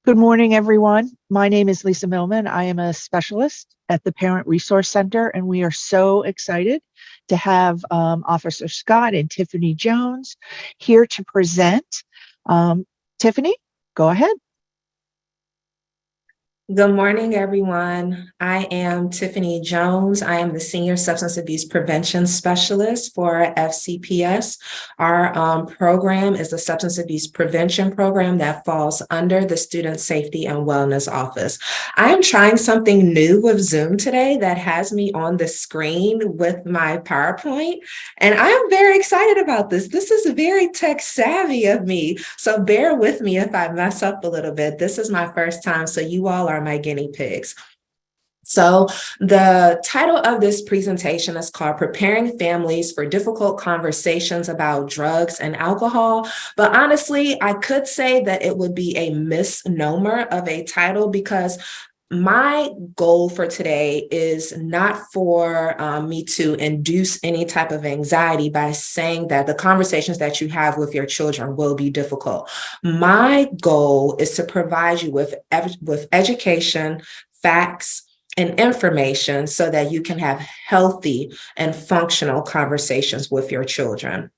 Good morning, everyone. My name is Lisa Millman. I am a specialist at the Parent Resource Center, and we are so excited to have Officer Scott and Tiffany Jones here to present. Tiffany, go ahead. Good morning, everyone. I am Tiffany Jones. I am the Senior Substance Abuse Prevention Specialist for FCPS. Our program is a substance abuse prevention program that falls under the Student Safety and Wellness Office. I am trying something new with Zoom today that has me on the screen with my PowerPoint, and I am very excited about this. This is very tech savvy of me, so bear with me if I mess up a little bit. This is my first time, so you all are my guinea pigs. So the title of this presentation is called Preparing Families for Difficult Conversations About Drugs and Alcohol. But honestly, I could say that it would be a misnomer of a title because my goal for today is not for me to induce any type of anxiety by saying that the conversations that you have with your children will be difficult. My goal is to provide you with education, facts, and information so that you can have healthy and functional conversations with your children.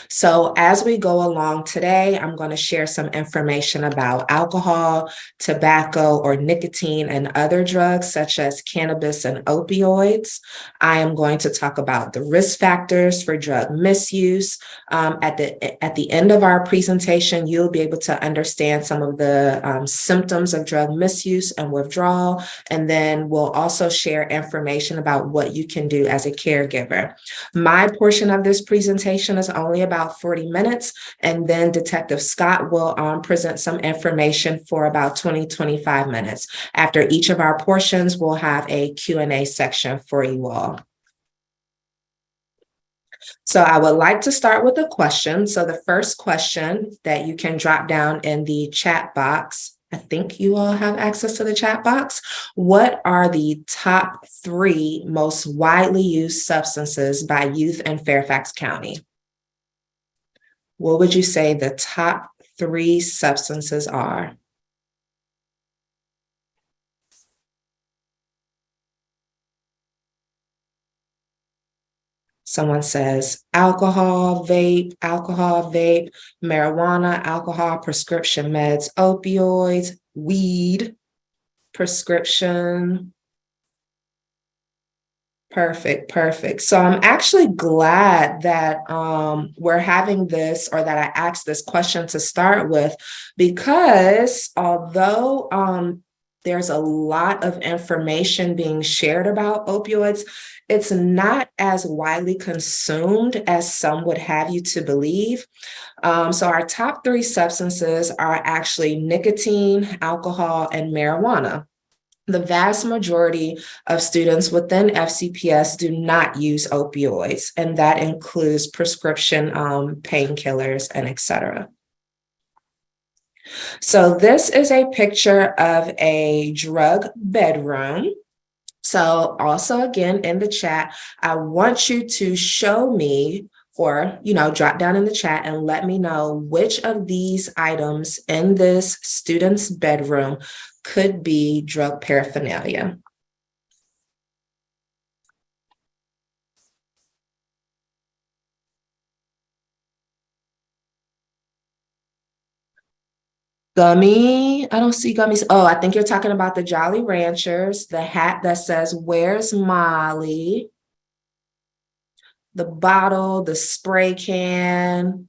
So as we go along today, I'm going to share some information about alcohol, tobacco, or nicotine and other drugs such as cannabis and opioids. I am going to talk about the risk factors for drug misuse. At the end of our presentation, you'll be able to understand some of the symptoms of drug misuse and withdrawal. And then we'll also share information about what you can do as a caregiver. My portion of this presentation is only about 40 minutes, and then Detective Scott will present some information for about 20-25 minutes. After each of our portions, we'll have a Q&A section for you all. So I would like to start with a question. So the first question that you can drop down in the chat box, I think you all have access to the chat box. What are the top 3 most widely used substances by youth in Fairfax County? What would you say the top 3 substances are? Someone says alcohol, vape, marijuana, alcohol, prescription meds, opioids, weed, prescription. Perfect. So I'm actually glad that we're having this, or that I asked this question to start with, because although there's a lot of information being shared about opioids, it's not as widely consumed as some would have you to believe. So our top 3 substances are actually nicotine, alcohol, and marijuana. The vast majority of students within FCPS do not use opioids, and that includes prescription painkillers and etc. So this is a picture of a drug bedroom. So also again in the chat, I want you to show me, or drop down in the chat and let me know which of these items in this student's bedroom could be drug paraphernalia. Gummy, I don't see gummies. Oh, I think you're talking about the Jolly Ranchers, the hat that says, "Where's Molly?" The bottle, the spray can,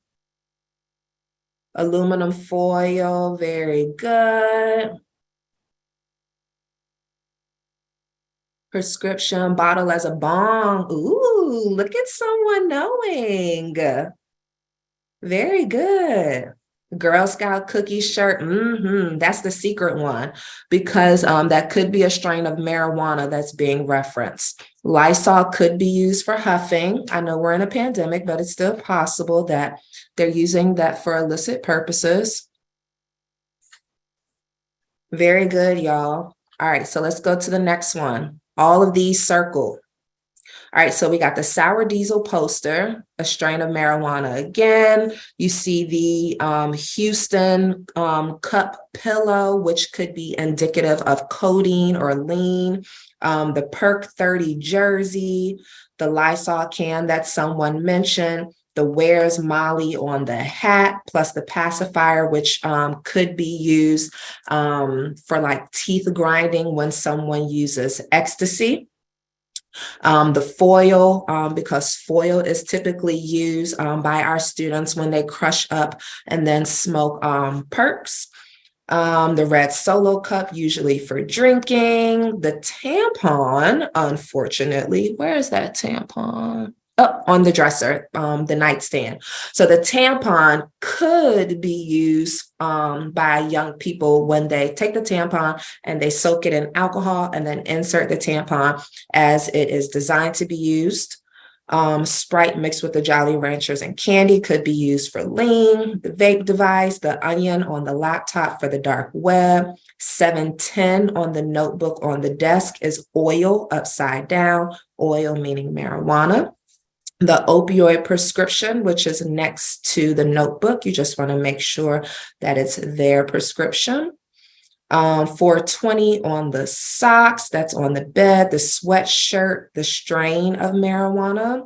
aluminum foil, very good. Prescription bottle as a bong. Ooh, look at someone knowing. Very good. Girl Scout cookie shirt. That's the secret one, because that could be a strain of marijuana that's being referenced. Lysol could be used for huffing. I know we're in a pandemic, but it's still possible that they're using that for illicit purposes. Very good, y'all. All right, so let's go to the next one. All of these circled. All right, so we got the sour diesel poster, a strain of marijuana again. You see the Houston cup pillow, which could be indicative of codeine or lean. The Perk 30 jersey, the Lysol can that someone mentioned, the Where's Molly on the hat, plus the pacifier, which could be used for like teeth grinding when someone uses ecstasy. The foil, because foil is typically used by our students when they crush up and then smoke perks. The red solo cup, usually for drinking. The tampon, unfortunately, where is that tampon? Oh, on the dresser, the nightstand. So the tampon could be used by young people when they take the tampon and they soak it in alcohol and then insert the tampon as it is designed to be used. Sprite mixed with the Jolly Ranchers and candy could be used for lean. The vape device, the onion on the laptop for the dark web. 710 on the notebook on the desk is oil upside down, oil meaning marijuana. The opioid prescription, which is next to the notebook. You just want to make sure that it's their prescription. 420 on the socks, that's on the bed. The sweatshirt, the strain of marijuana.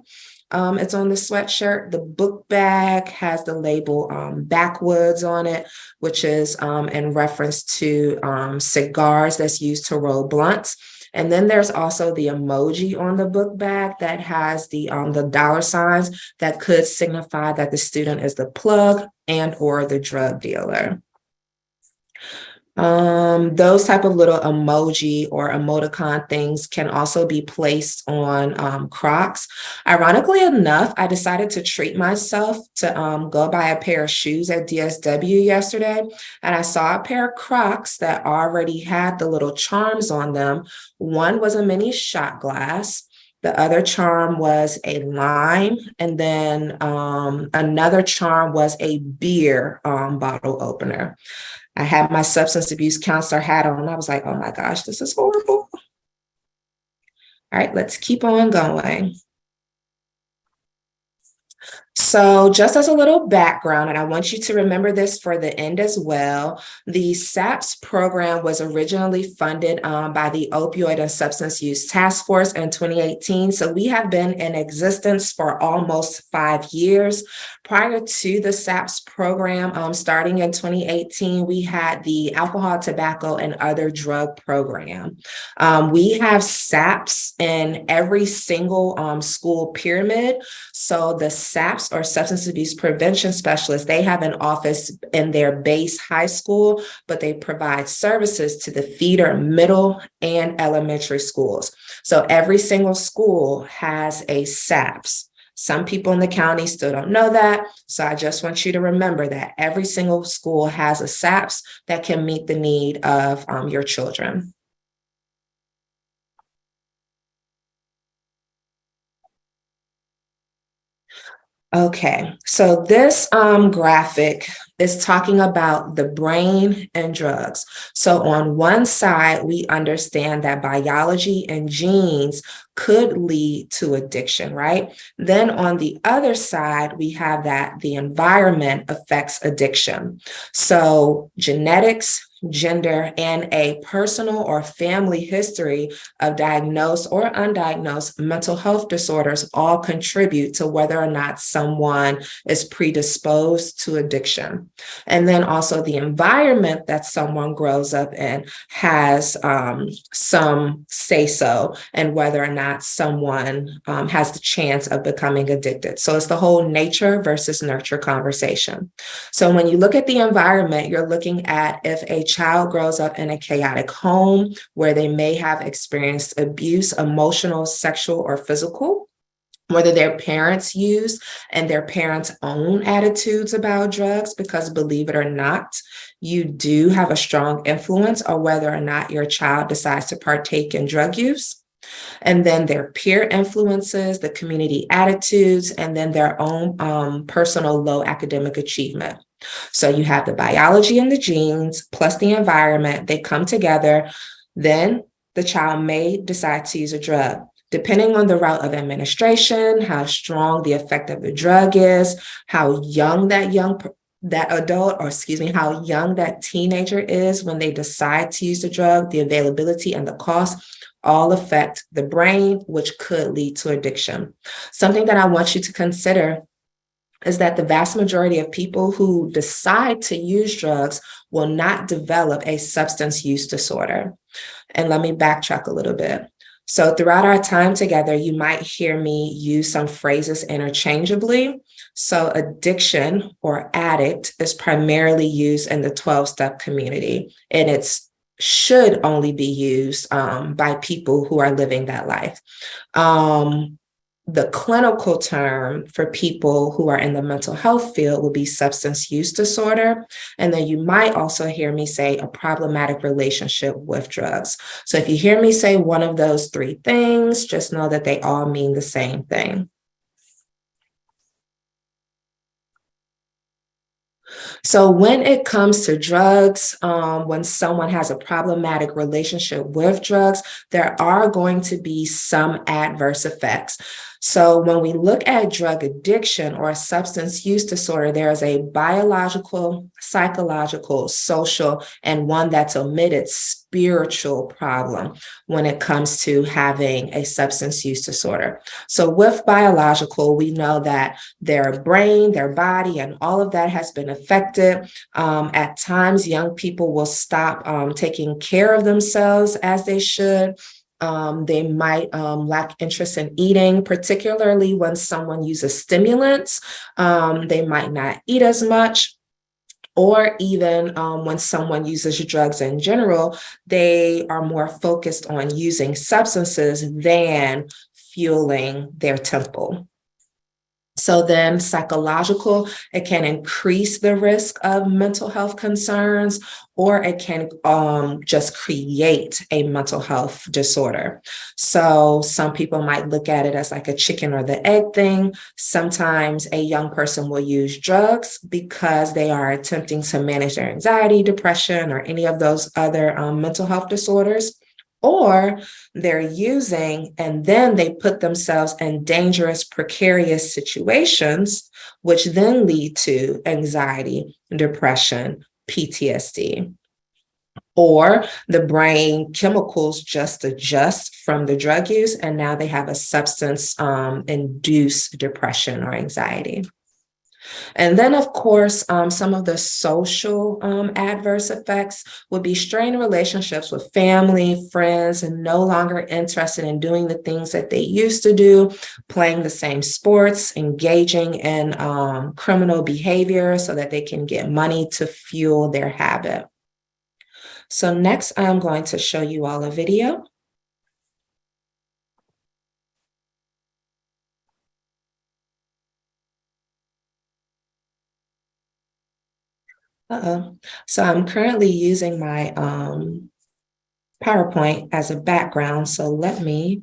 It's on the sweatshirt. The book bag has the label backwoods on it, which is in reference to cigars that's used to roll blunts. And then there's also the emoji on the book bag that has the dollar signs that could signify that the student is the plug and or the drug dealer. Those type of little emoji or emoticon things can also be placed on Crocs. Ironically enough, I decided to treat myself to go buy a pair of shoes at DSW yesterday, and I saw a pair of Crocs that already had the little charms on them. One was a mini shot glass. The other charm was a lime, and then another charm was a beer bottle opener. I had my substance abuse counselor hat on. I was like, oh my gosh, this is horrible. All right, let's keep on going. So just as a little background, and I want you to remember this for the end as well, the SAPS program was originally funded by the Opioid and Substance Use Task Force in 2018. So we have been in existence for almost 5 years. Prior to the SAPS program, starting in 2018, we had the Alcohol, Tobacco, and Other Drug program. We have SAPS in every single school pyramid. So the SAPS or substance abuse prevention specialists, they have an office in their base high school, but they provide services to the feeder middle and elementary schools. So every single school has a SAPS. Some people in the county still don't know that. So I just want you to remember that every single school has a SAPS that can meet the need of your children. Okay, so this graphic is talking about the brain and drugs. So on one side, we understand that biology and genes could lead to addiction, right? Then on the other side, we have that the environment affects addiction. So genetics, gender, and a personal or family history of diagnosed or undiagnosed mental health disorders all contribute to whether or not someone is predisposed to addiction. And then also the environment that someone grows up in has some say-so and whether or not someone has the chance of becoming addicted. So it's the whole nature versus nurture conversation. So when you look at the environment, you're looking at if a child grows up in a chaotic home where they may have experienced abuse, emotional, sexual, or physical, whether their parents use and their parents' own attitudes about drugs, because believe it or not, you do have a strong influence on whether or not your child decides to partake in drug use. And then their peer influences, the community attitudes, and then their own personal low academic achievement. So you have the biology and the genes plus the environment, they come together. Then the child may decide to use a drug. Depending on the route of administration, how strong the effect of the drug is, how young that adult, or excuse me, how young that teenager is when they decide to use the drug, the availability and the cost all affect the brain, which could lead to addiction. Something that I want you to consider is that the vast majority of people who decide to use drugs will not develop a substance use disorder. And let me backtrack a little bit. So throughout our time together, you might hear me use some phrases interchangeably. So addiction or addict is primarily used in the 12-step community, and it's should only be used by people who are living that life. The clinical term for people who are in the mental health field would be substance use disorder. And then you might also hear me say a problematic relationship with drugs. So if you hear me say one of those three things, just know that they all mean the same thing. So when it comes to drugs, when someone has a problematic relationship with drugs, there are going to be some adverse effects. So when we look at drug addiction or substance use disorder, there is a biological, psychological, social, and one that's omitted, spiritual problem when it comes to having a substance use disorder. So with biological, we know that their brain, their body, and all of that has been affected. At times, young people will stop taking care of themselves as they should. They might lack interest in eating, particularly when someone uses stimulants. They might not eat as much. Or even when someone uses drugs in general, they are more focused on using substances than fueling their temple. So then psychological, it can increase the risk of mental health concerns, or it can just create a mental health disorder. So some people might look at it as like a chicken or the egg thing. Sometimes a young person will use drugs because they are attempting to manage their anxiety, depression, or any of those other mental health disorders. Or they're using and then they put themselves in dangerous, precarious situations, which then lead to anxiety, depression, PTSD. Or the brain chemicals just adjust from the drug use, and now they have a substance induced depression or anxiety. And then, of course, some of the social adverse effects would be strained relationships with family, friends, and no longer interested in doing the things that they used to do, playing the same sports, engaging in criminal behavior so that they can get money to fuel their habit. So next, I'm going to show you all a video. So I'm currently using my PowerPoint as a background. So let me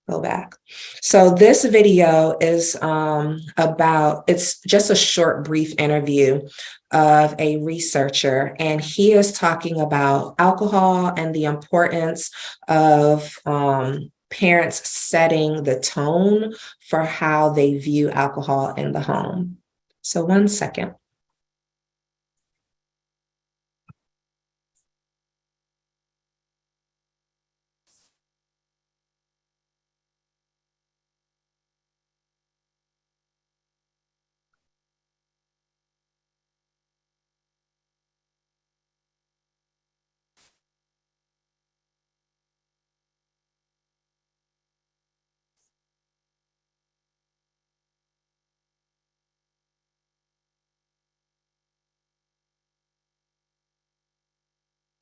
go back. So this video is it's just a short, brief interview of a researcher, and he is talking about alcohol and the importance of parents setting the tone for how they view alcohol in the home. So 1 second.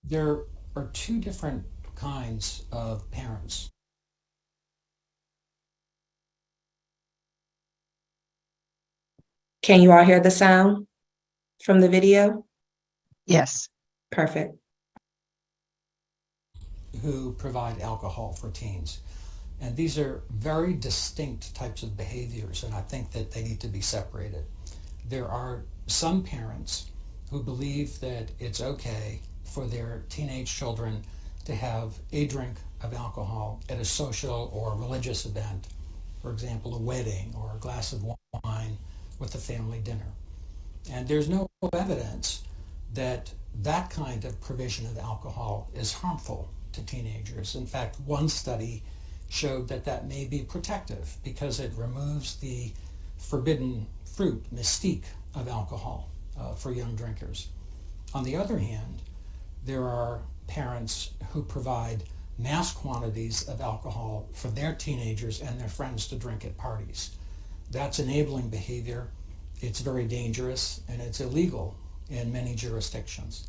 There are two different kinds of parents. Can you all hear the sound from the video? Yes. Perfect. Who provide alcohol for teens. And these are very distinct types of behaviors, and I think that they need to be separated. There are some parents who believe that it's okay for their teenage children to have a drink of alcohol at a social or religious event, for example, a wedding or a glass of wine with a family dinner. And there's no evidence that that kind of provision of alcohol is harmful to teenagers. In fact, one study showed that that may be protective because it removes the forbidden fruit mystique of alcohol for young drinkers. On the other hand, there are parents who provide mass quantities of alcohol for their teenagers and their friends to drink at parties. That's enabling behavior. It's very dangerous and it's illegal in many jurisdictions.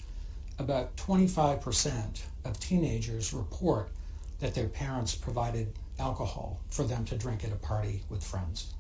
About 25% of teenagers report that their parents provided alcohol for them to drink at a party with friends.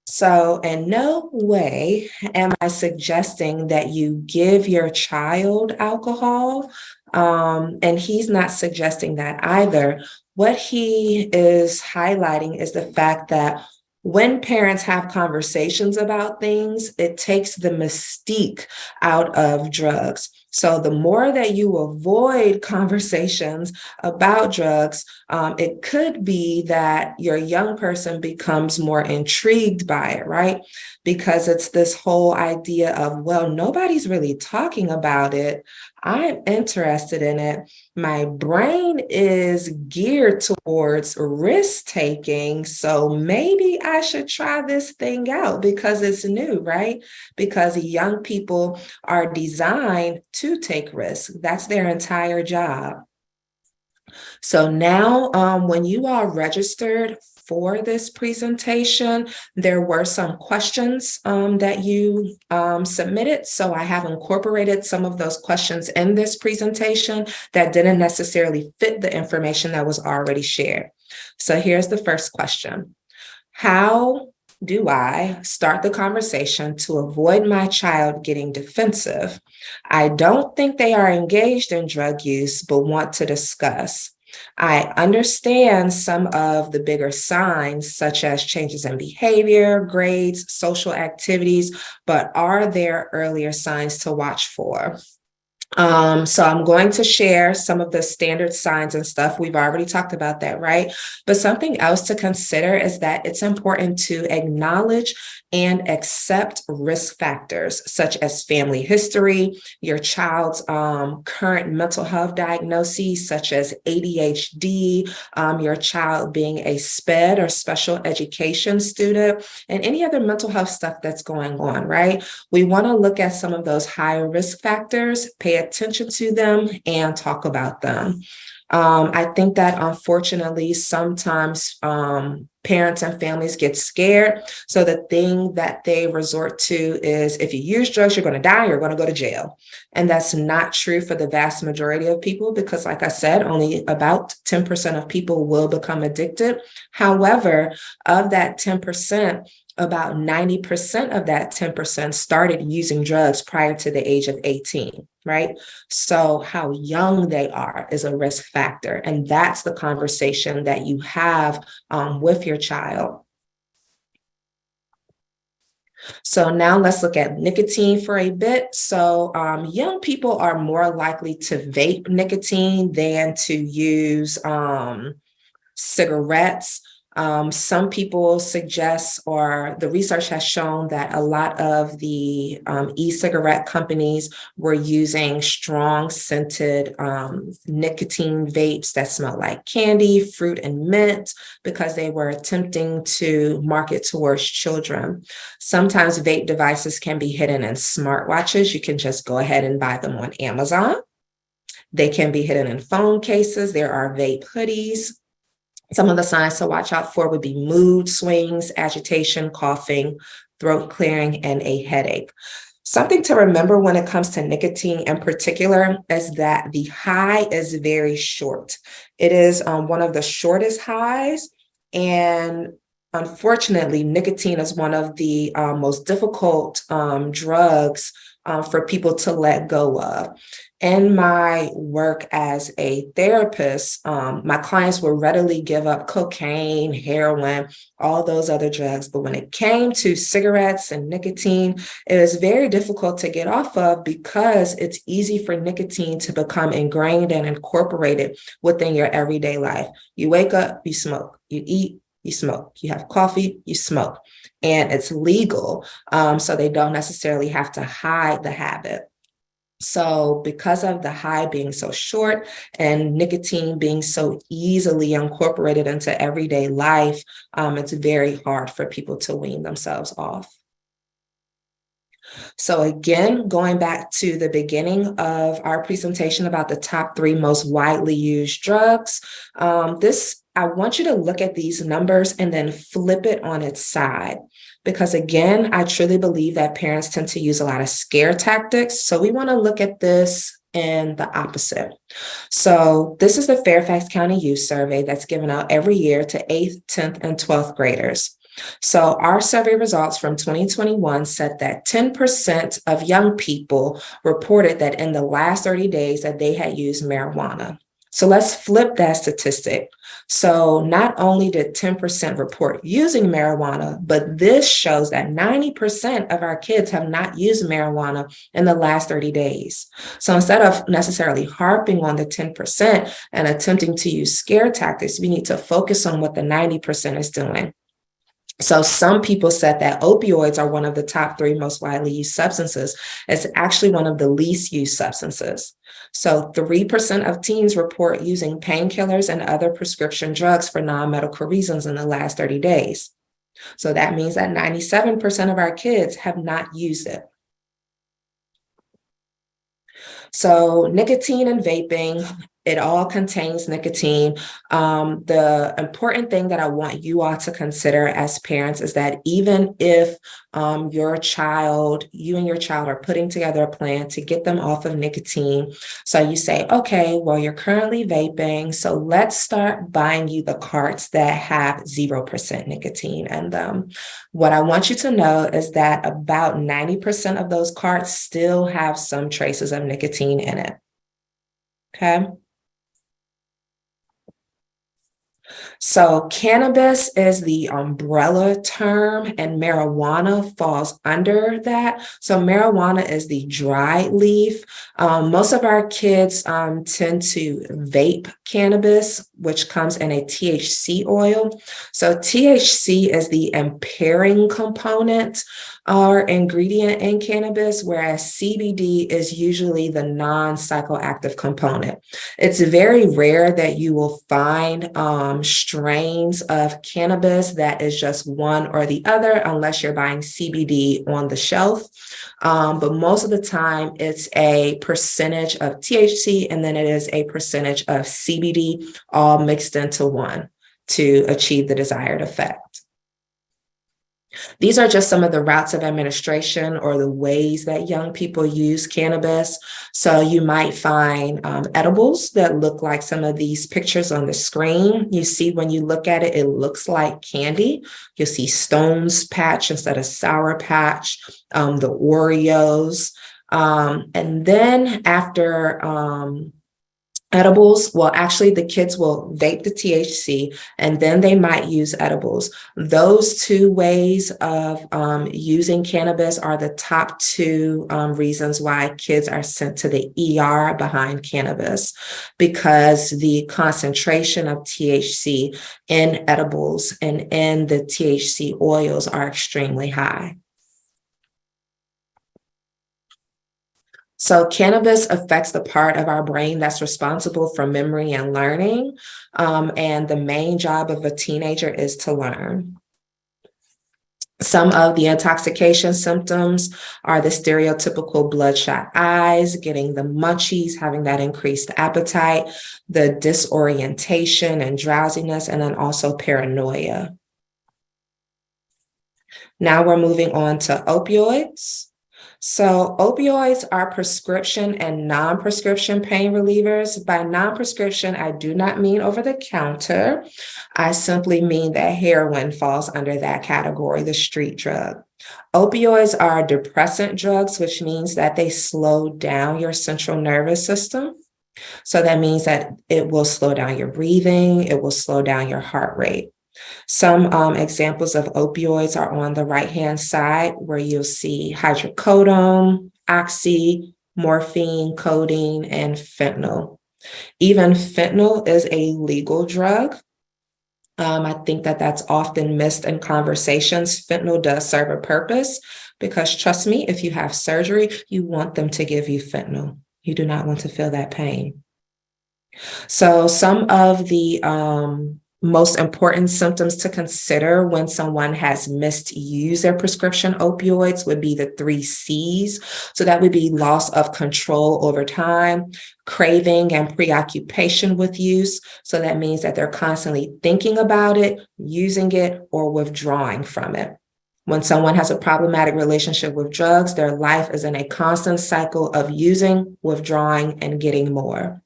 So in no way am I suggesting that you give your child alcohol, and he's not suggesting that either. What he is highlighting is the fact that when parents have conversations about things, it takes the mystique out of drugs. So the more that you avoid conversations about drugs, it could be that your young person becomes more intrigued by it, right? Because it's this whole idea of, well, nobody's really talking about it. I'm interested in it. My brain is geared towards risk taking. So maybe I should try this thing out because it's new, right? Because young people are designed to take risks. That's their entire job. So now, when you all registered for this presentation, there were some questions that you submitted. So I have incorporated some of those questions in this presentation that didn't necessarily fit the information that was already shared. So here's the first question. How do I start the conversation to avoid my child getting defensive? I don't think they are engaged in drug use, but want to discuss. I understand some of the bigger signs, such as changes in behavior, grades, social activities, but are there earlier signs to watch for? So I'm going to share some of the standard signs and stuff. We've already talked about that, right? But something else to consider is that it's important to acknowledge and accept risk factors such as family history, your child's current mental health diagnoses such as ADHD, your child being a SPED or special education student, and any other mental health stuff that's going on, right? We want to look at some of those higher risk factors, pay attention to them, and talk about them. I think that unfortunately, sometimes parents and families get scared. So the thing that they resort to is if you use drugs, you're going to die, you're going to go to jail. And that's not true for the vast majority of people because, like I said, only about 10% of people will become addicted. However, of that 10%, about 90% of that 10% started using drugs prior to the age of 18, right? So how young they are is a risk factor. And that's the conversation that you have with your child. So now let's look at nicotine for a bit. So young people are more likely to vape nicotine than to use cigarettes. Some people suggest, or the research has shown that a lot of the e-cigarette companies were using strong scented nicotine vapes that smell like candy, fruit, and mint because they were attempting to market towards children. Sometimes vape devices can be hidden in smartwatches. You can just go ahead and buy them on Amazon. They can be hidden in phone cases. There are vape hoodies. Some of the signs to watch out for would be mood swings, agitation, coughing, throat clearing, and a headache. Something to remember when it comes to nicotine in particular is that the high is very short. It is one of the shortest highs, and unfortunately, nicotine is one of the most difficult drugs for people to let go of. In my work as a therapist, my clients will readily give up cocaine, heroin, all those other drugs. But when it came to cigarettes and nicotine, it was very difficult to get off of because it's easy for nicotine to become ingrained and incorporated within your everyday life. You wake up, you smoke, you eat, you smoke, you have coffee, you smoke, and it's legal. So they don't necessarily have to hide the habit. So because of the high being so short and nicotine being so easily incorporated into everyday life, it's very hard for people to wean themselves off. So again, going back to the beginning of our presentation about the top 3 most widely used drugs, I want you to look at these numbers and then flip it on its side. Because again, I truly believe that parents tend to use a lot of scare tactics. So we want to look at this in the opposite. So this is the Fairfax County Youth Survey that's given out every year to 8th, 10th, and 12th graders. So our survey results from 2021 said that 10% of young people reported that in the last 30 days that they had used marijuana. So let's flip that statistic. So not only did 10% report using marijuana, but this shows that 90% of our kids have not used marijuana in the last 30 days. So instead of necessarily harping on the 10% and attempting to use scare tactics, we need to focus on what the 90% is doing. So some people said that opioids are one of the top 3 most widely used substances. It's actually one of the least used substances. So 3% of teens report using painkillers and other prescription drugs for non-medical reasons in the last 30 days. So that means that 97% of our kids have not used it. So nicotine and vaping, it all contains nicotine. The important thing that I want you all to consider as parents is that even if you and your child are putting together a plan to get them off of nicotine, so you say, okay, well, you're currently vaping, so let's start buying you the carts that have 0% nicotine in them. What I want you to know is that about 90% of those carts still have some traces of nicotine in it. Okay. So cannabis is the umbrella term and marijuana falls under that. So marijuana is the dried leaf. Most of our kids tend to vape cannabis, which comes in a THC oil. So THC is the impairing component or ingredient in cannabis, whereas CBD is usually the non-psychoactive component. It's very rare that you will find strains of cannabis that is just one or the other, unless you're buying CBD on the shelf. But most of the time, it's a percentage of THC and then it is a percentage of CBD all mixed into one to achieve the desired effect. These are just some of the routes of administration or the ways that young people use cannabis. So you might find edibles that look like some of these pictures on the screen. You see when you look at it, it looks like candy. You'll see Stones Patch instead of Sour Patch, the Oreos. And then after edibles, well, actually, the kids will vape the THC and then they might use edibles. Those 2 ways of using cannabis are the top 2 reasons why kids are sent to the ER behind cannabis, because the concentration of THC in edibles and in the THC oils are extremely high. So cannabis affects the part of our brain that's responsible for memory and learning. And the main job of a teenager is to learn. Some of the intoxication symptoms are the stereotypical bloodshot eyes, getting the munchies, having that increased appetite, the disorientation and drowsiness, and then also paranoia. Now we're moving on to opioids. So opioids are prescription and non-prescription pain relievers. By non-prescription, I do not mean over the counter. I simply mean that heroin falls under that category, the street drug. Opioids are depressant drugs, which means that they slow down your central nervous system. So that means that it will slow down your breathing, it will slow down your heart rate. Some examples of opioids are on the right-hand side, where you'll see hydrocodone, oxy, morphine, codeine, and fentanyl. Even fentanyl is a legal drug. I think that that's often missed in conversations. Fentanyl does serve a purpose because, trust me, if you have surgery, you want them to give you fentanyl. You do not want to feel that pain. So some of the most important symptoms to consider when someone has misused their prescription opioids would be the 3 C's. So that would be loss of control over time, craving and preoccupation with use. So that means that they're constantly thinking about it, using it, or withdrawing from it. When someone has a problematic relationship with drugs, their life is in a constant cycle of using, withdrawing, and getting more.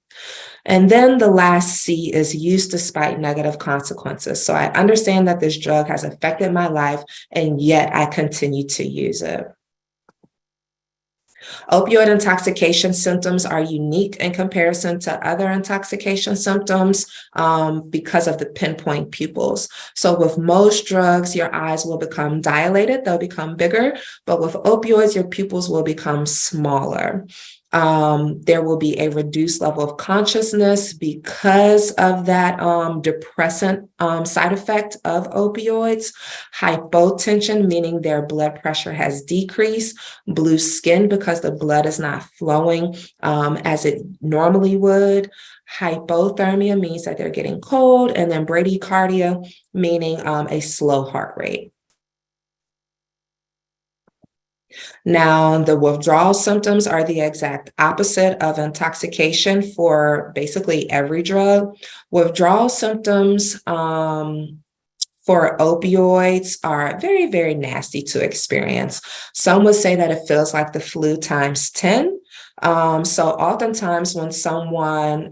And then the last C is use despite negative consequences. So I understand that this drug has affected my life, and yet I continue to use it. Opioid intoxication symptoms are unique in comparison to other intoxication symptoms because of the pinpoint pupils. So with most drugs, your eyes will become dilated, they'll become bigger, but with opioids, your pupils will become smaller. There will be a reduced level of consciousness because of that depressant side effect of opioids. Hypotension, meaning their blood pressure has decreased. Blue skin, because the blood is not flowing as it normally would. Hypothermia means that they're getting cold. And then bradycardia, meaning a slow heart rate. Now, the withdrawal symptoms are the exact opposite of intoxication for basically every drug. Withdrawal symptoms for opioids are very, very nasty to experience. Some would say that it feels like the flu times 10. So oftentimes when someone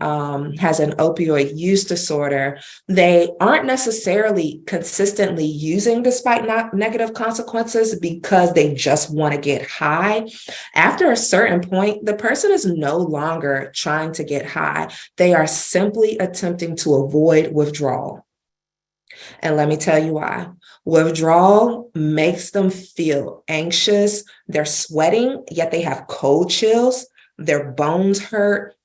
has an opioid use disorder, they aren't necessarily consistently using despite negative consequences because they just want to get high. After a certain point, the person is no longer trying to get high. They are simply attempting to avoid withdrawal. And let me tell you why. Withdrawal makes them feel anxious. They're sweating, yet they have cold chills. Their bones hurt.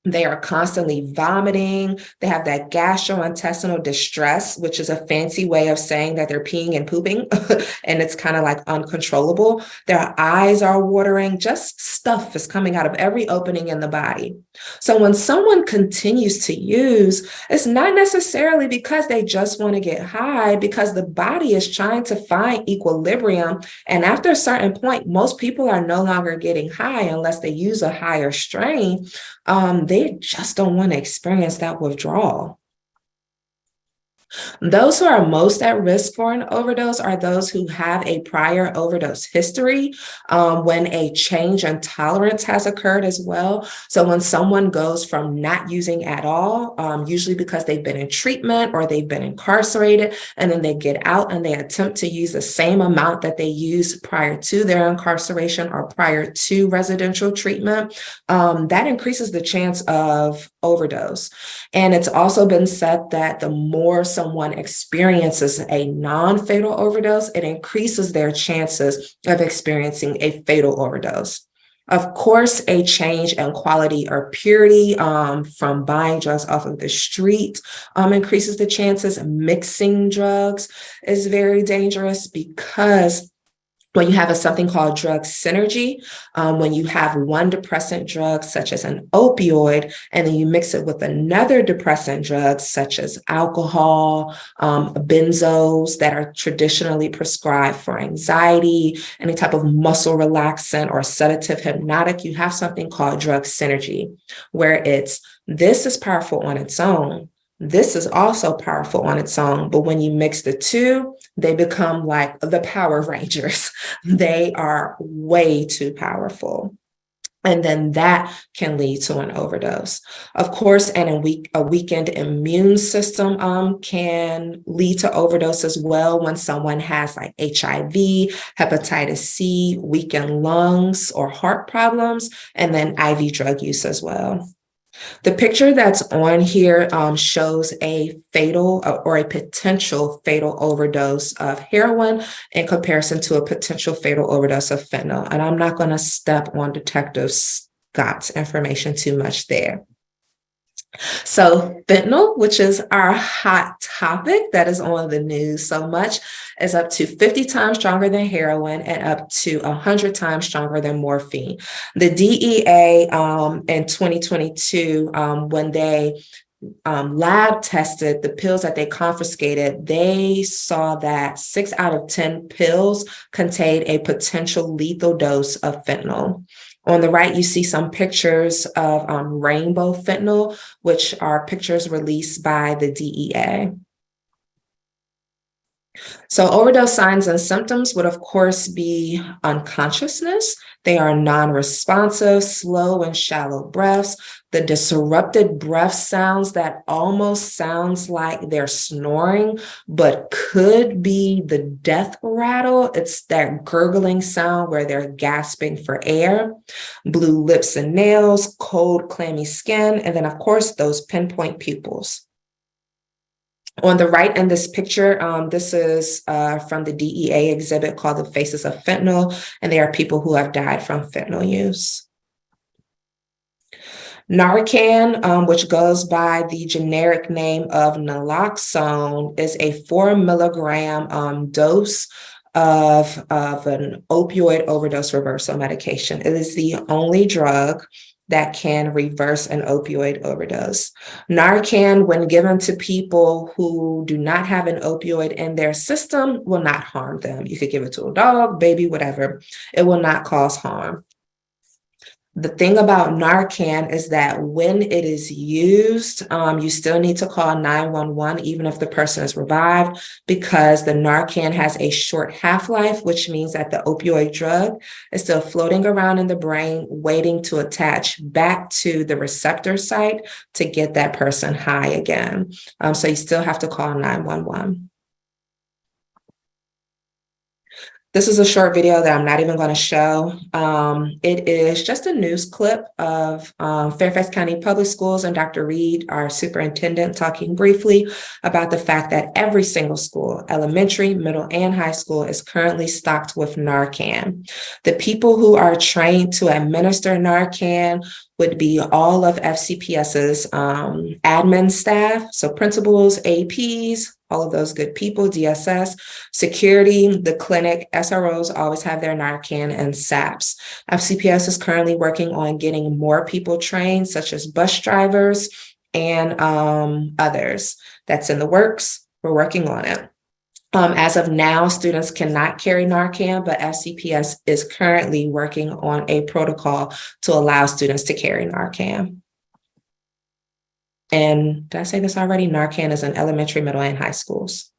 They are constantly vomiting. They have that gastrointestinal distress, which is a fancy way of saying that they're peeing and pooping, and it's kind of like uncontrollable. Their eyes are watering. Just stuff is coming out of every opening in the body. So when someone continues to use, it's not necessarily because they just want to get high, because the body is trying to find equilibrium. And after a certain point, most people are no longer getting high unless they use a higher strain. They just don't want to experience that withdrawal. Those who are most at risk for an overdose are those who have a prior overdose history, when a change in tolerance has occurred as well. So when someone goes from not using at all, usually because they've been in treatment or they've been incarcerated, and then they get out and they attempt to use the same amount that they used prior to their incarceration or prior to residential treatment, that increases the chance of overdose. And it's also been said that the more someone experiences a non-fatal overdose, it increases their chances of experiencing a fatal overdose. Of course, a change in quality or purity from buying drugs off of the street increases the chances. Mixing drugs is very dangerous because when you have something called drug synergy, when you have one depressant drug, such as an opioid, and then you mix it with another depressant drug, such as alcohol, benzos that are traditionally prescribed for anxiety, any type of muscle relaxant or sedative hypnotic, you have something called drug synergy, where this is powerful on its own. This is also powerful on its own, but when you mix the two, they become like the Power Rangers. They are way too powerful. And then that can lead to an overdose. Of course, and a weakened immune system can lead to overdose as well when someone has like HIV, hepatitis C, weakened lungs or heart problems, and then IV drug use as well. The picture that's on here shows a fatal or a potential fatal overdose of heroin in comparison to a potential fatal overdose of fentanyl. And I'm not going to step on Detective Scott's information too much there. So fentanyl, which is our hot topic that is on the news so much, is up to 50 times stronger than heroin and up to 100 times stronger than morphine. The DEA in 2022, when they lab tested the pills that they confiscated, they saw that 6 out of 10 pills contained a potential lethal dose of fentanyl. On the right, you see some pictures of rainbow fentanyl, which are pictures released by the DEA. So overdose signs and symptoms would, of course, be unconsciousness. They are non-responsive, slow and shallow breaths, the disrupted breath sounds that almost sounds like they're snoring, but could be the death rattle. It's that gurgling sound where they're gasping for air, blue lips and nails, cold, clammy skin, and then, of course, those pinpoint pupils. On the right in this picture, this is from the DEA exhibit called The Faces of Fentanyl, and they are people who have died from fentanyl use. Narcan, which goes by the generic name of naloxone, is a 4 milligram dose of an opioid overdose reversal medication. It is the only drug that can reverse an opioid overdose. Narcan, when given to people who do not have an opioid in their system, will not harm them. You could give it to a dog, baby, whatever. It will not cause harm. The thing about Narcan is that when it is used, you still need to call 911 even if the person is revived, because the Narcan has a short half-life, which means that the opioid drug is still floating around in the brain, waiting to attach back to the receptor site to get that person high again. So you still have to call 911. This is a short video that I'm not even going to show. It is just a news clip of Fairfax County Public Schools and Dr. Reed, our superintendent, talking briefly about the fact that every single school, elementary, middle, and high school, is currently stocked with Narcan. The people who are trained to administer Narcan would be all of FCPS's admin staff, so principals, APs, all of those good people, DSS, security, the clinic, SROs always have their Narcan and SAPs. FCPS is currently working on getting more people trained, such as bus drivers and others. That's in the works. We're working on it. As of now, students cannot carry Narcan, but FCPS is currently working on a protocol to allow students to carry Narcan. And did I say this already? Narcan is in elementary, middle, and high schools.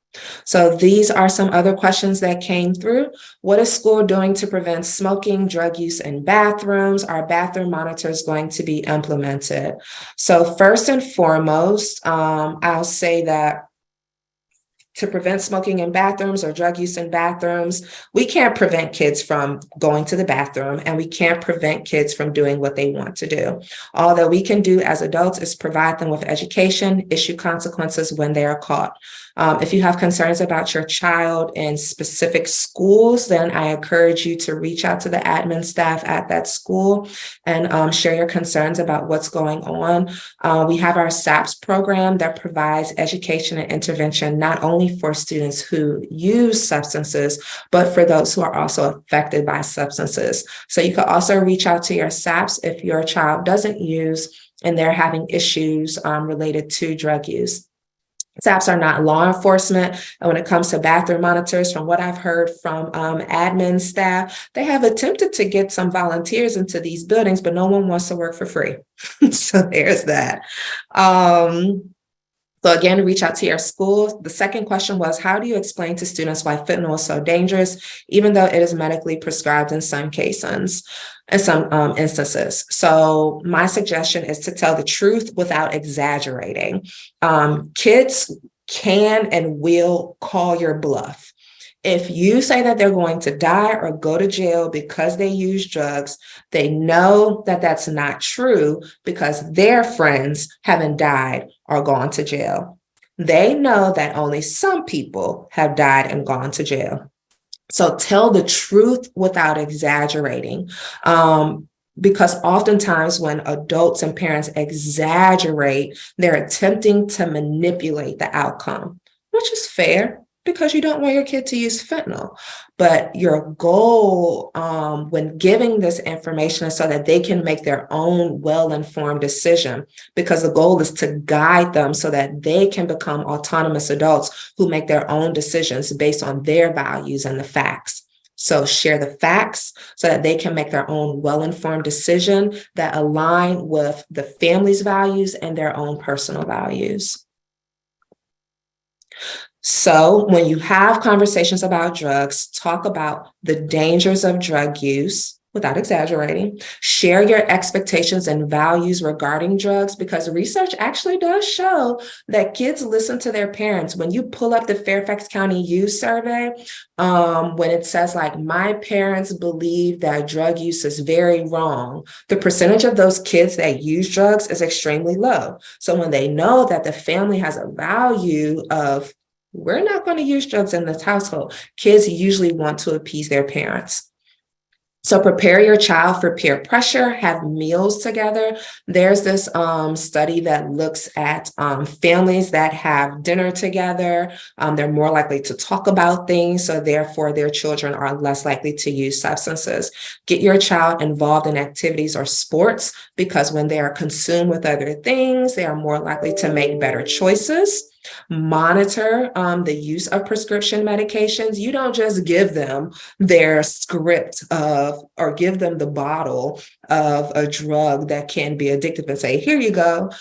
So these are some other questions that came through. What is school doing to prevent smoking, drug use in bathrooms? Are bathroom monitors going to be implemented? So first and foremost, I'll say that to prevent smoking in bathrooms or drug use in bathrooms, we can't prevent kids from going to the bathroom, and we can't prevent kids from doing what they want to do. All that we can do as adults is provide them with education, issue consequences when they are caught. If you have concerns about your child in specific schools, then I encourage you to reach out to the admin staff at that school and share your concerns about what's going on. We have our SAPS program that provides education and intervention not only for students who use substances, but for those who are also affected by substances. So you could also reach out to your SAPs if your child doesn't use and they're having issues related to drug use. SAPs are not law enforcement. And when it comes to bathroom monitors, from what I've heard from admin staff, they have attempted to get some volunteers into these buildings, but no one wants to work for free. So there's that. So again, reach out to your school. The second question was, how do you explain to students why fentanyl is so dangerous, even though it is medically prescribed in some cases, in some instances? So my suggestion is to tell the truth without exaggerating. Kids can and will call your bluff. If you say that they're going to die or go to jail because they use drugs, they know that that's not true because their friends haven't died or gone to jail. They know that only some people have died and gone to jail. So tell the truth without exaggerating. Because oftentimes when adults and parents exaggerate, they're attempting to manipulate the outcome, which is fair, because you don't want your kid to use fentanyl. But your goal when giving this information is so that they can make their own well-informed decision, because the goal is to guide them so that they can become autonomous adults who make their own decisions based on their values and the facts. So share the facts so that they can make their own well-informed decision that align with the family's values and their own personal values. So when you have conversations about drugs, talk about the dangers of drug use without exaggerating. Share your expectations and values regarding drugs, because research actually does show that kids listen to their parents. When you pull up the Fairfax County Youth Survey, when it says like, my parents believe that drug use is very wrong, the percentage of those kids that use drugs is extremely low. So when they know that the family has a value of, we're not going to use drugs in this household, kids usually want to appease their parents. So prepare your child for peer pressure, have meals together. There's this study that looks at families that have dinner together. They're more likely to talk about things, so therefore their children are less likely to use substances. Get your child involved in activities or sports, because when they are consumed with other things, they are more likely to make better choices. Monitor the use of prescription medications. You don't just give them their script of, or give them the bottle of a drug that can be addictive and say, here you go.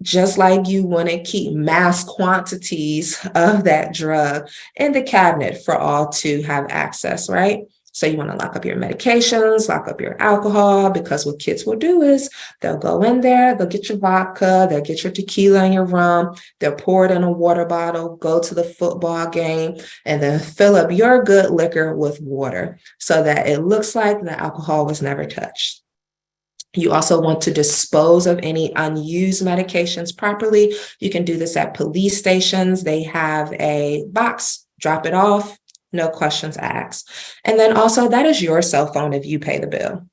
Just like you want to keep mass quantities of that drug in the cabinet for all to have access, right? So you want to lock up your medications, lock up your alcohol, because what kids will do is they'll go in there, they'll get your vodka, they'll get your tequila and your rum, they'll pour it in a water bottle, go to the football game, and then fill up your good liquor with water so that it looks like the alcohol was never touched. You also want to dispose of any unused medications properly. You can do this at police stations. They have a box, drop it off. No questions asked. And then also, that is your cell phone if you pay the bill.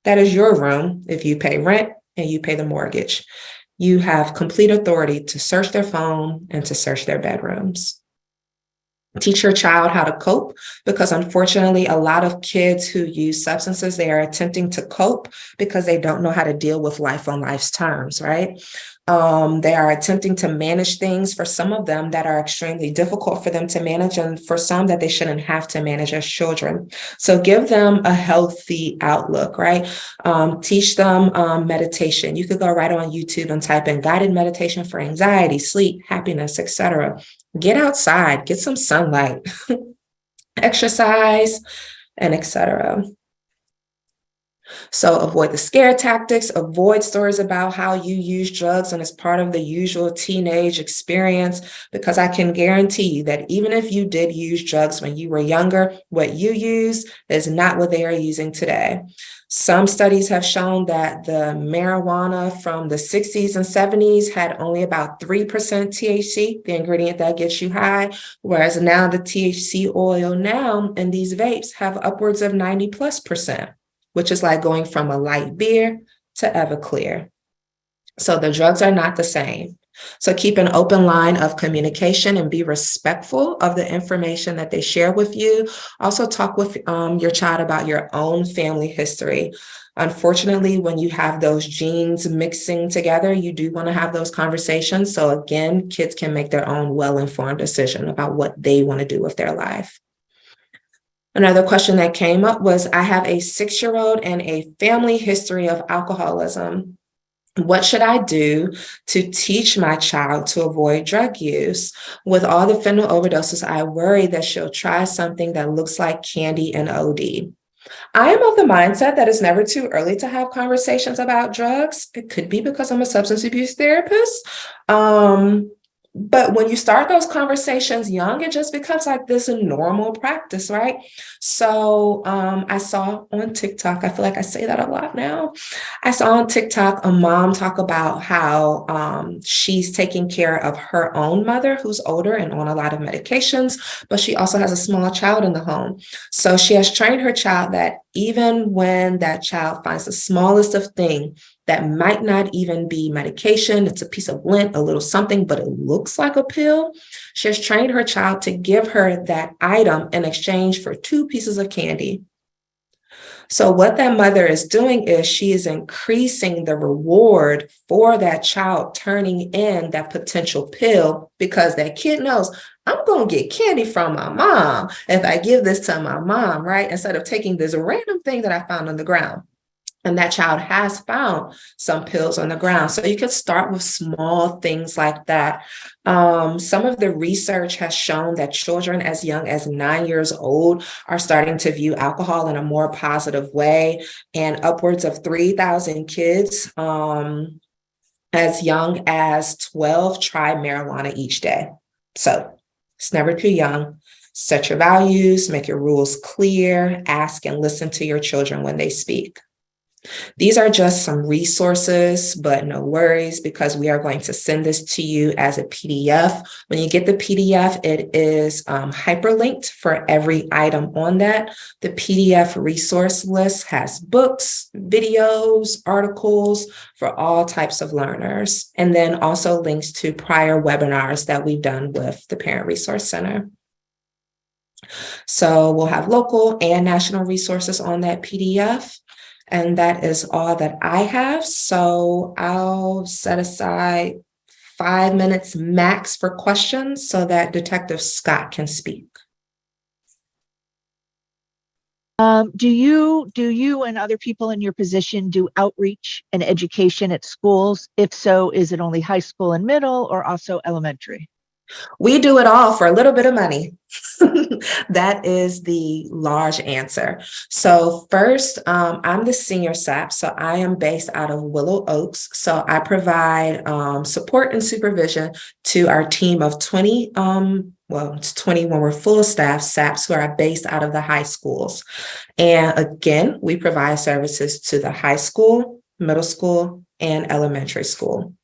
That is your room if you pay rent and you pay the mortgage. You have complete authority to search their phone and to search their bedrooms. Teach your child how to cope, because unfortunately, a lot of kids who use substances, they are attempting to cope because they don't know how to deal with life on life's terms, right? They are attempting to manage things, for some of them, that are extremely difficult for them to manage, and for some that they shouldn't have to manage as children. So give them a healthy outlook, right? Teach them meditation. You could go right on YouTube and type in guided meditation for anxiety, sleep, happiness, etc. Get outside, get some sunlight, exercise, and etc. So avoid the scare tactics, avoid stories about how you use drugs and it's part of the usual teenage experience, because I can guarantee you that even if you did use drugs when you were younger, what you use is not what they are using today. Some studies have shown that the marijuana from the 60s and 70s had only about 3% THC, the ingredient that gets you high, whereas now the THC oil now in these vapes have upwards of 90+%. Which is like going from a light beer to Everclear. So the drugs are not the same. So keep an open line of communication and be respectful of the information that they share with you. Also talk with your child about your own family history. Unfortunately, when you have those genes mixing together, you do want to have those conversations. So again, kids can make their own well-informed decision about what they want to do with their life. Another question that came up was, I have a 6-year-old and a family history of alcoholism. What should I do to teach my child to avoid drug use? With all the fentanyl overdoses, I worry that she'll try something that looks like candy and OD. I am of the mindset that it's never too early to have conversations about drugs. It could be because I'm a substance abuse therapist. But when you start those conversations young, it just becomes like this a normal practice, right? So I saw on TikTok, I feel like I say that a lot now. I saw on TikTok a mom talk about how she's taking care of her own mother who's older and on a lot of medications, but she also has a small child in the home. So she has trained her child that even when that child finds the smallest of thing that might not even be medication, it's a piece of lint, a little something, but it looks like a pill, she has trained her child to give her that item in exchange for 2 pieces of candy. So what that mother is doing is she is increasing the reward for that child turning in that potential pill, because that kid knows, I'm going to get candy from my mom if I give this to my mom, right? Instead of taking this random thing that I found on the ground. And that child has found some pills on the ground. So you can start with small things like that. Some of the research has shown that children as young as 9 years old are starting to view alcohol in a more positive way. And upwards of 3,000 kids as young as 12 try marijuana each day. So it's never too young. Set your values, make your rules clear, ask and listen to your children when they speak. These are just some resources, but no worries, because we are going to send this to you as a PDF. When you get the PDF, it is hyperlinked for every item on that. The PDF resource list has books, videos, articles for all types of learners, and then also links to prior webinars that we've done with the Parent Resource Center. So we'll have local and national resources on that PDF. And that is all that I have. So I'll set aside 5 minutes max for questions so that Detective Scott can speak. Do you and other people in your position do outreach and education at schools? If so, is it only high school and middle, or also elementary? We do it all for a little bit of money. That is the large answer. So first, I'm the senior SAP, so I am based out of Willow Oaks. So I provide support and supervision to our team of 20, well, it's 20 when we're full staff SAPs who are based out of the high schools. And again, we provide services to the high school, middle school, and elementary school.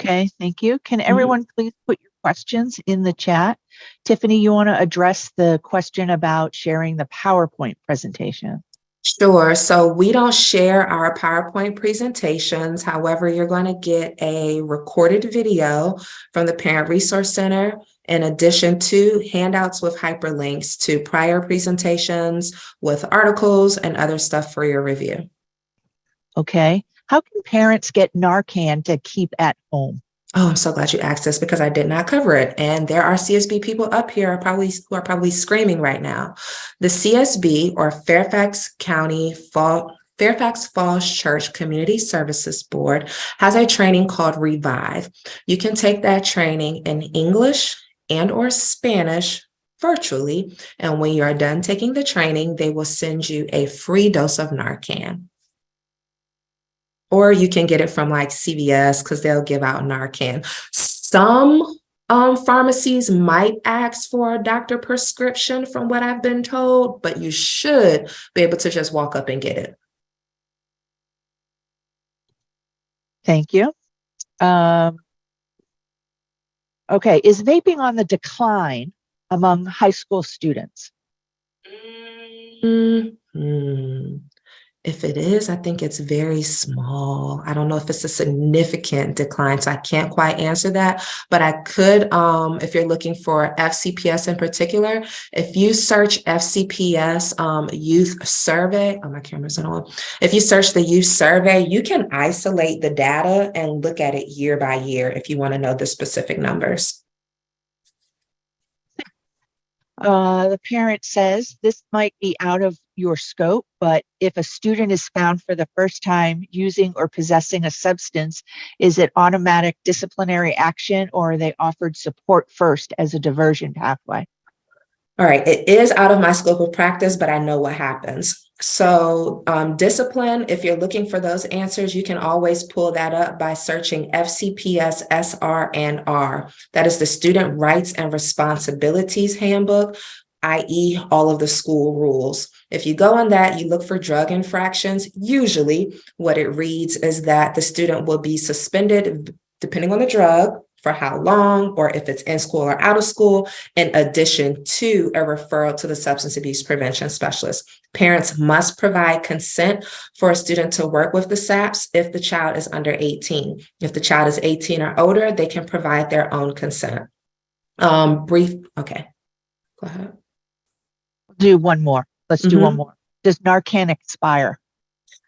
Okay, thank you. Can everyone please put your questions in the chat? Tiffany, you want to address the question about sharing the PowerPoint presentation? Sure. So we don't share our PowerPoint presentations. However, you're going to get a recorded video from the Parent Resource Center, in addition to handouts with hyperlinks to prior presentations with articles and other stuff for your review. Okay. How can parents get Narcan to keep at home? Oh, I'm so glad you asked this, because I did not cover it. And there are CSB people up here who are probably screaming right now. The CSB, or Fairfax Falls Church Community Services Board, has a training called Revive. You can take that training in English and or Spanish virtually. And when you are done taking the training, they will send you a free dose of Narcan. Or you can get it from like CVS, because they'll give out Narcan. Some pharmacies might ask for a doctor prescription from what I've been told, but you should be able to just walk up and get it. Thank you. Okay, is vaping on the decline among high school students? If it is, I think it's very small. I don't know if it's a significant decline, so I can't quite answer that. But I could, if you're looking for FCPS in particular, if you search FCPS youth survey, oh, my camera's not on. If you search the youth survey, you can isolate the data and look at it year by year if you want to know the specific numbers. The parent says this might be out of your scope, but if a student is found for the first time using or possessing a substance, is it automatic disciplinary action or are they offered support first as a diversion pathway? All right, it is out of my scope of practice, but I know what happens. So discipline, if you're looking for those answers, you can always pull that up by searching FCPS SR&R. That is the Student Rights and Responsibilities Handbook, i.e. all of the school rules. If you go on that, you look for drug infractions. Usually what it reads is that the student will be suspended, depending on the drug, for how long, or if it's in school or out of school, in addition to a referral to the substance abuse prevention specialist. Parents must provide consent for a student to work with the SAPs if the child is under 18. If the child is 18 or older, they can provide their own consent. Okay, go ahead. Do one more. Let's do one more. Does Narcan expire?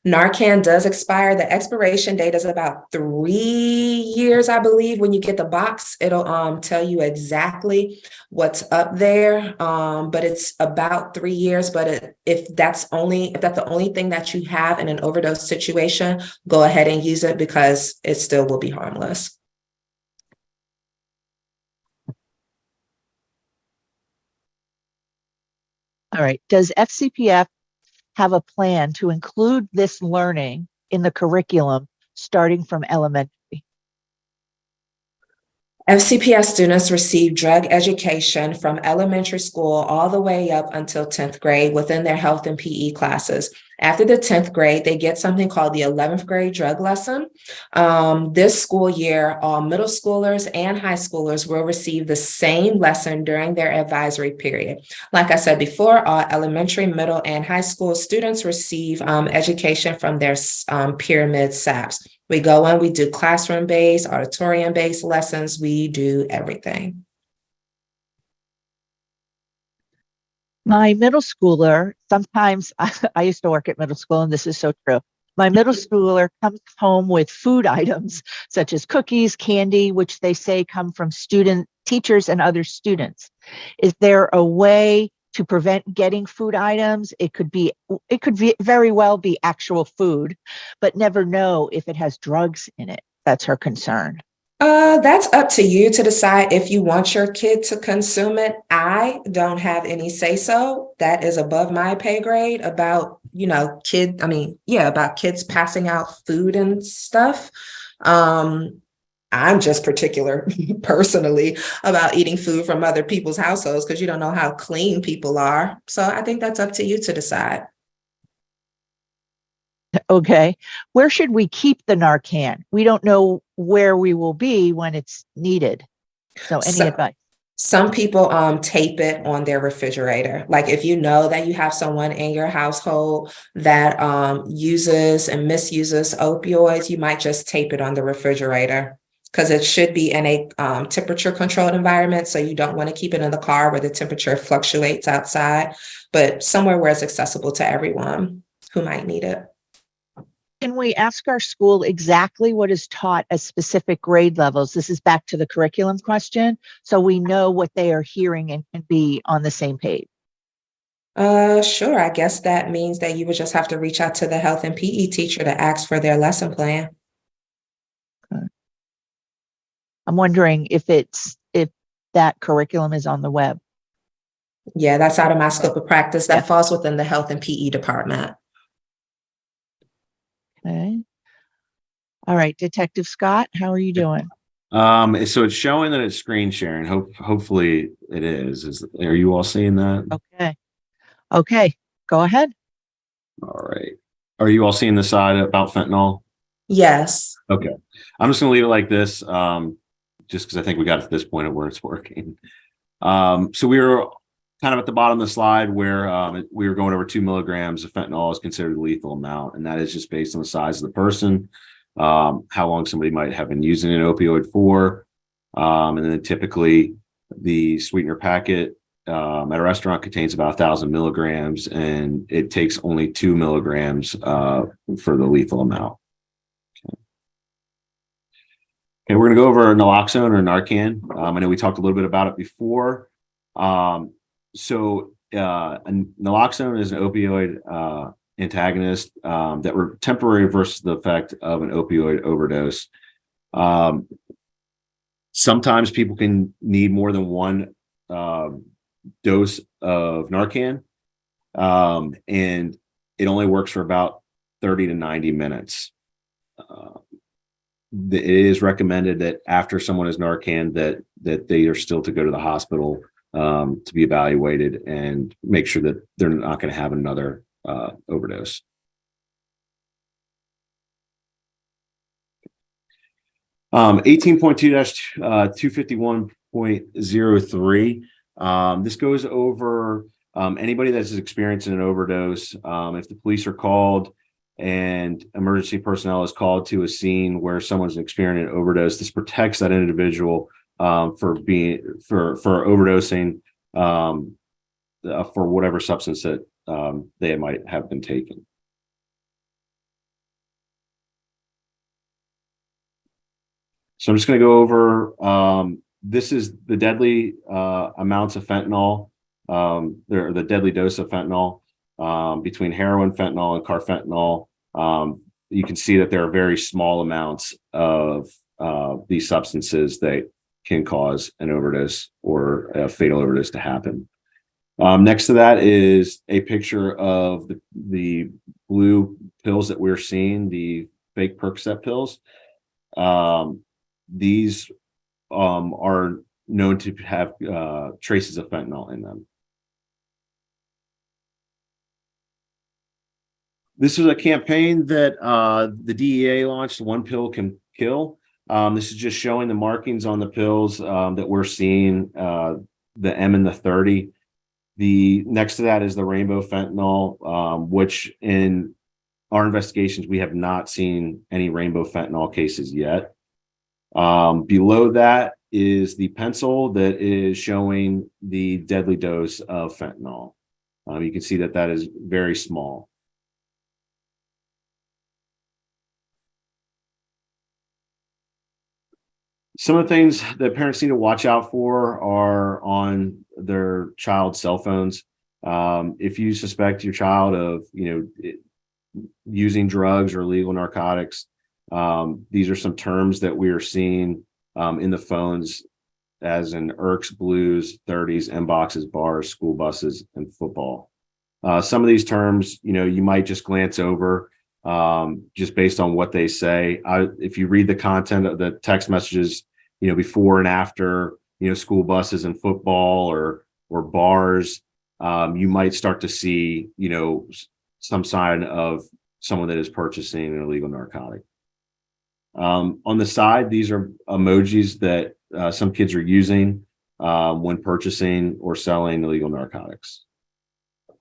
Narcan does expire. The expiration date is about 3 years, I believe. When you get the box, it'll tell you exactly what's up there. But it's about 3 years. But if that's the only thing that you have in an overdose situation, go ahead and use it because it still will be harmless. All right. Does FCPF have a plan to include this learning in the curriculum starting from elementary? FCPS students receive drug education from elementary school all the way up until 10th grade within their health and PE classes. After the 10th grade, they get something called the 11th grade drug lesson. This school year, all middle schoolers and high schoolers will receive the same lesson during their advisory period. Like I said before, all elementary, middle, and high school students receive education from their pyramid SAPs. We go in, we do classroom-based, auditorium-based lessons. We do everything. My middle schooler, sometimes I used to work at middle school, and this is so true. My middle schooler comes home with food items such as cookies, candy, which they say come from teachers and other students. Is there a way to prevent getting food items? It could very well be actual food, but never know if it has drugs in it. That's her concern. That's up to you to decide if you want your kid to consume it. I don't have any say so. That is above my pay grade about, about kids passing out food and stuff. I'm just particular personally about eating food from other people's households because you don't know how clean people are. So I think that's up to you to decide. Okay. Where should we keep the Narcan? We don't know where we will be when it's needed. So any advice? Some people tape it on their refrigerator. Like if you know that you have someone in your household that uses and misuses opioids, you might just tape it on the refrigerator because it should be in a temperature controlled environment. So you don't want to keep it in the car where the temperature fluctuates outside, but somewhere where it's accessible to everyone who might need it. Can we ask our school exactly what is taught at specific grade levels? This is back to the curriculum question, so we know what they are hearing and can be on the same page. Sure. I guess that means that you would just have to reach out to the health and PE teacher to ask for their lesson plan. Okay. I'm wondering if that curriculum is on the web. Yeah, that's out of my scope of practice. That falls within the health and PE department. Okay. All right, Detective Scott, how are you doing? So it's showing that it's screen sharing. Hopefully it is. Are you all seeing that? Okay, go ahead. All right. Are you all seeing the side about fentanyl? Yes. Okay. I'm just gonna leave it like this, just because I think we got to this point of where it's working. So we were kind of at the bottom of the slide where we were going over 2 milligrams of fentanyl is considered a lethal amount, and that is just based on the size of the person, how long somebody might have been using an opioid for, and then typically the sweetener packet at a restaurant contains about 1,000 milligrams, and it takes only 2 milligrams for the lethal amount. Okay, we're going to go over naloxone or Narcan. I know we talked a little bit about it before. naloxone is an opioid antagonist that temporarily reverses the effect of an opioid overdose. Sometimes people can need more than one dose of Narcan, and it only works for about 30 to 90 minutes. It is recommended that after someone is Narcan, that they are still to go to the hospital to be evaluated and make sure that they're not going to have another overdose. Um, 18.2-251.03. This goes over anybody that's experiencing an overdose. If the police are called and emergency personnel is called to a scene where someone's experiencing an overdose, this protects that individual for overdosing for whatever substance that they might have been taking. So I'm just going to go over, this is the deadly amounts of fentanyl, the deadly dose of fentanyl between heroin, fentanyl, and carfentanil. You can see that there are very small amounts of these substances that can cause an overdose or a fatal overdose to happen. Next to that is a picture of the blue pills that we're seeing, the fake Percocet pills. These are known to have traces of fentanyl in them. This is a campaign that the DEA launched, One Pill Can Kill. This is just showing the markings on the pills that we're seeing, the M and the 30. The next to that is the rainbow fentanyl, which in our investigations, we have not seen any rainbow fentanyl cases yet. Below that is the pencil that is showing the deadly dose of fentanyl. You can see that that is very small. Some of the things that parents need to watch out for are on their child's cell phones. If you suspect your child of, using drugs or illegal narcotics, these are some terms that we are seeing in the phones, as in IRCs, blues, 30s, M boxes, bars, school buses, and football. Some of these terms, you might just glance over just based on what they say. If you read the content of the text messages, before and after, school buses and football or bars, you might start to see, some sign of someone that is purchasing an illegal narcotic. On the side, these are emojis that some kids are using when purchasing or selling illegal narcotics.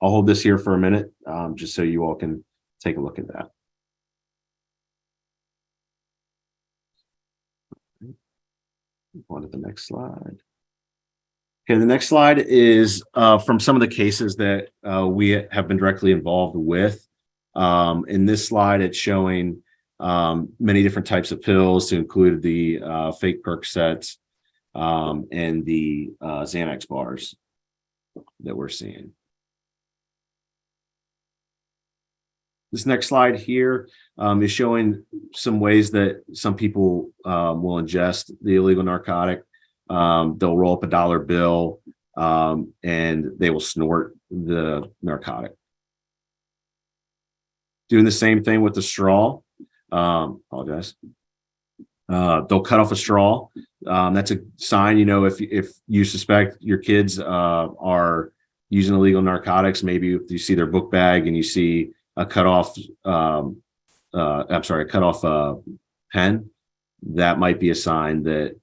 I'll hold this here for a minute, just so you all can take a look at that. On to the next slide. Okay, the next slide is from some of the cases that we have been directly involved with. In this slide, it's showing many different types of pills, to include the fake Percocets and the Xanax bars that we're seeing. This next slide here is showing some ways that some people will ingest the illegal narcotic. They'll roll up a dollar bill and they will snort the narcotic. Doing the same thing with the straw. Apologize. They'll cut off a straw. That's a sign, if you suspect your kids are using illegal narcotics. Maybe if you see their book bag and you see a cut off pen, that might be a sign that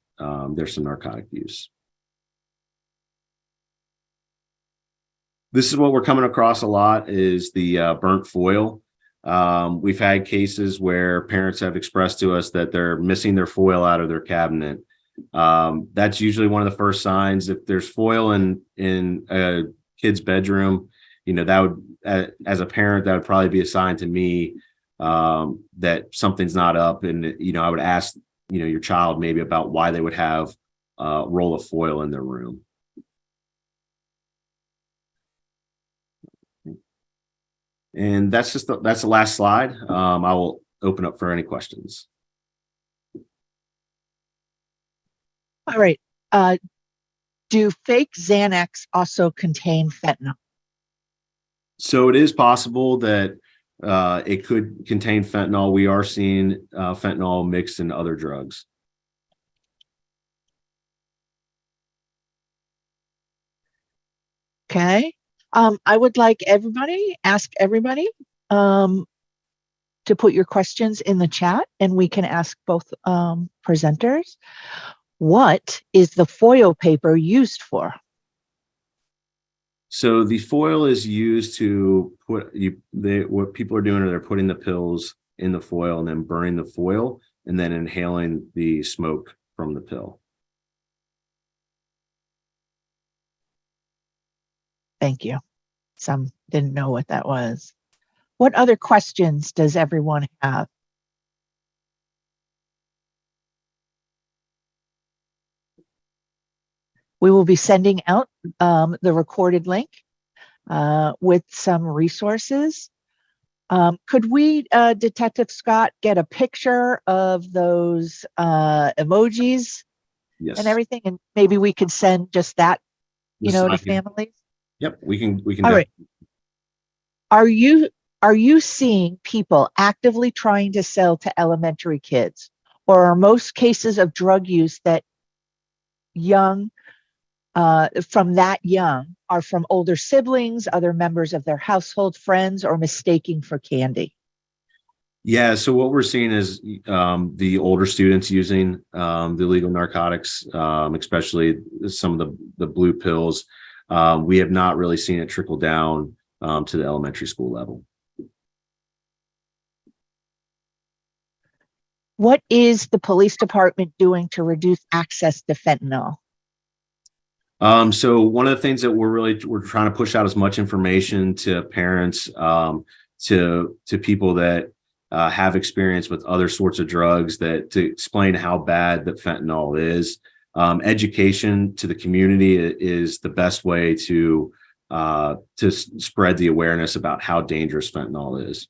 there's some narcotic use. This is what we're coming across a lot, is the burnt foil. We've had cases where parents have expressed to us that they're missing their foil out of their cabinet. That's usually one of the first signs. If there's foil in a kid's bedroom, that would, as a parent, that would probably be a sign to me that something's not up. And, I would ask, your child maybe about why they would have a roll of foil in their room. And that's that's the last slide. I will open up for any questions. All right. Do fake Xanax also contain fentanyl? So it is possible that it could contain fentanyl. We are seeing fentanyl mixed in other drugs. Okay. I would like ask everybody to put your questions in the chat, and we can ask both presenters. What is the foil paper used for? So the foil is used to put what people are doing is they're putting the pills in the foil and then burning the foil and then inhaling the smoke from the pill. Thank you. Some didn't know what that was. What other questions does everyone have? We will be sending out the recorded link with some resources. Could we, Detective Scott, get a picture of those emojis Yes. and everything? And maybe we could send just that, to families. Yep, we can. All right. Are you seeing people actively trying to sell to elementary kids, or are most cases of drug use that from that young are from older siblings, other members of their household, friends, or mistaking for candy? Yeah, so what we're seeing is the older students using the illegal narcotics, especially some of the blue pills. We have not really seen it trickle down to the elementary school level. What is the police department doing to reduce access to fentanyl? So one of the things that we're trying to push out as much information to parents, to people that have experience with other sorts of drugs, that to explain how bad that fentanyl is. Education to the community is the best way to spread the awareness about how dangerous fentanyl is.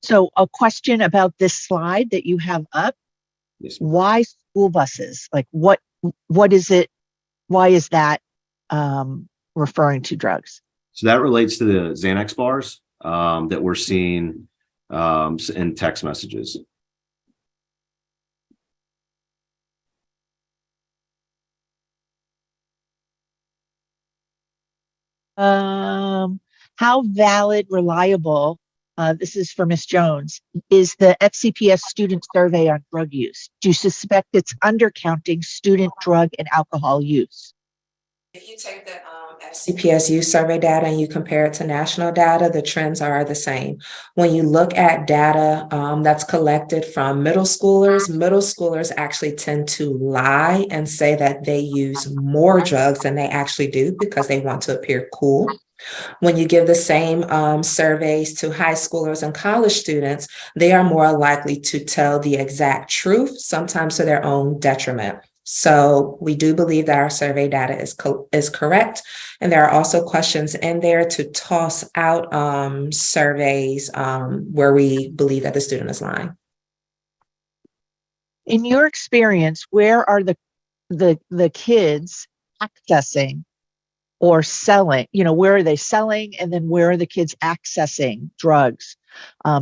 So a question about this slide that you have up. Yes. Why school buses? Like what is it? Why is that referring to drugs? So that relates to the Xanax bars that we're seeing in text messages. How valid, reliable, this is for Ms. Jones, is the FCPS student survey on drug use? Do you suspect it's undercounting student drug and alcohol use? If you take the FCPS use survey data and you compare it to national data, the trends are the same. When you look at data that's collected from middle schoolers actually tend to lie and say that they use more drugs than they actually do because they want to appear cool. When you give the same surveys to high schoolers and college students, they are more likely to tell the exact truth, sometimes to their own detriment. So we do believe that our survey data is correct. And there are also questions in there to toss out surveys where we believe that the student is lying. In your experience, where are the kids accessing or selling? Where are they selling? And then where are the kids accessing drugs?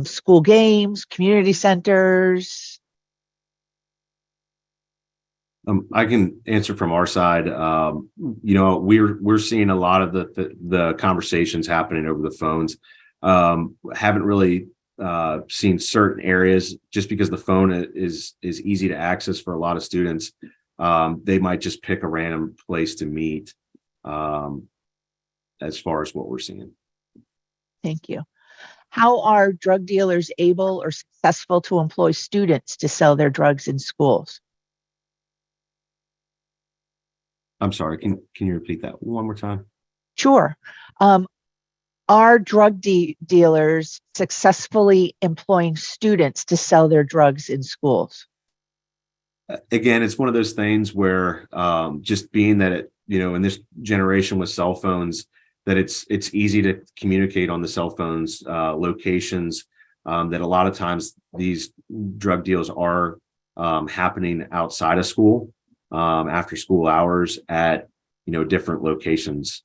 School games, community centers? I can answer from our side. We're seeing a lot of the conversations happening over the phones. Haven't really seen certain areas just because the phone is easy to access for a lot of students. They might just pick a random place to meet. As far as what we're seeing. Thank you. How are drug dealers able or successful to employ students to sell their drugs in schools? I'm sorry, can you repeat that one more time? Sure. Are drug dealers successfully employing students to sell their drugs in schools? Again, it's one of those things where just being that in this generation with cell phones, that it's easy to communicate on the cell phones, locations, that a lot of times these drug deals are happening outside of school, after school hours at, different locations.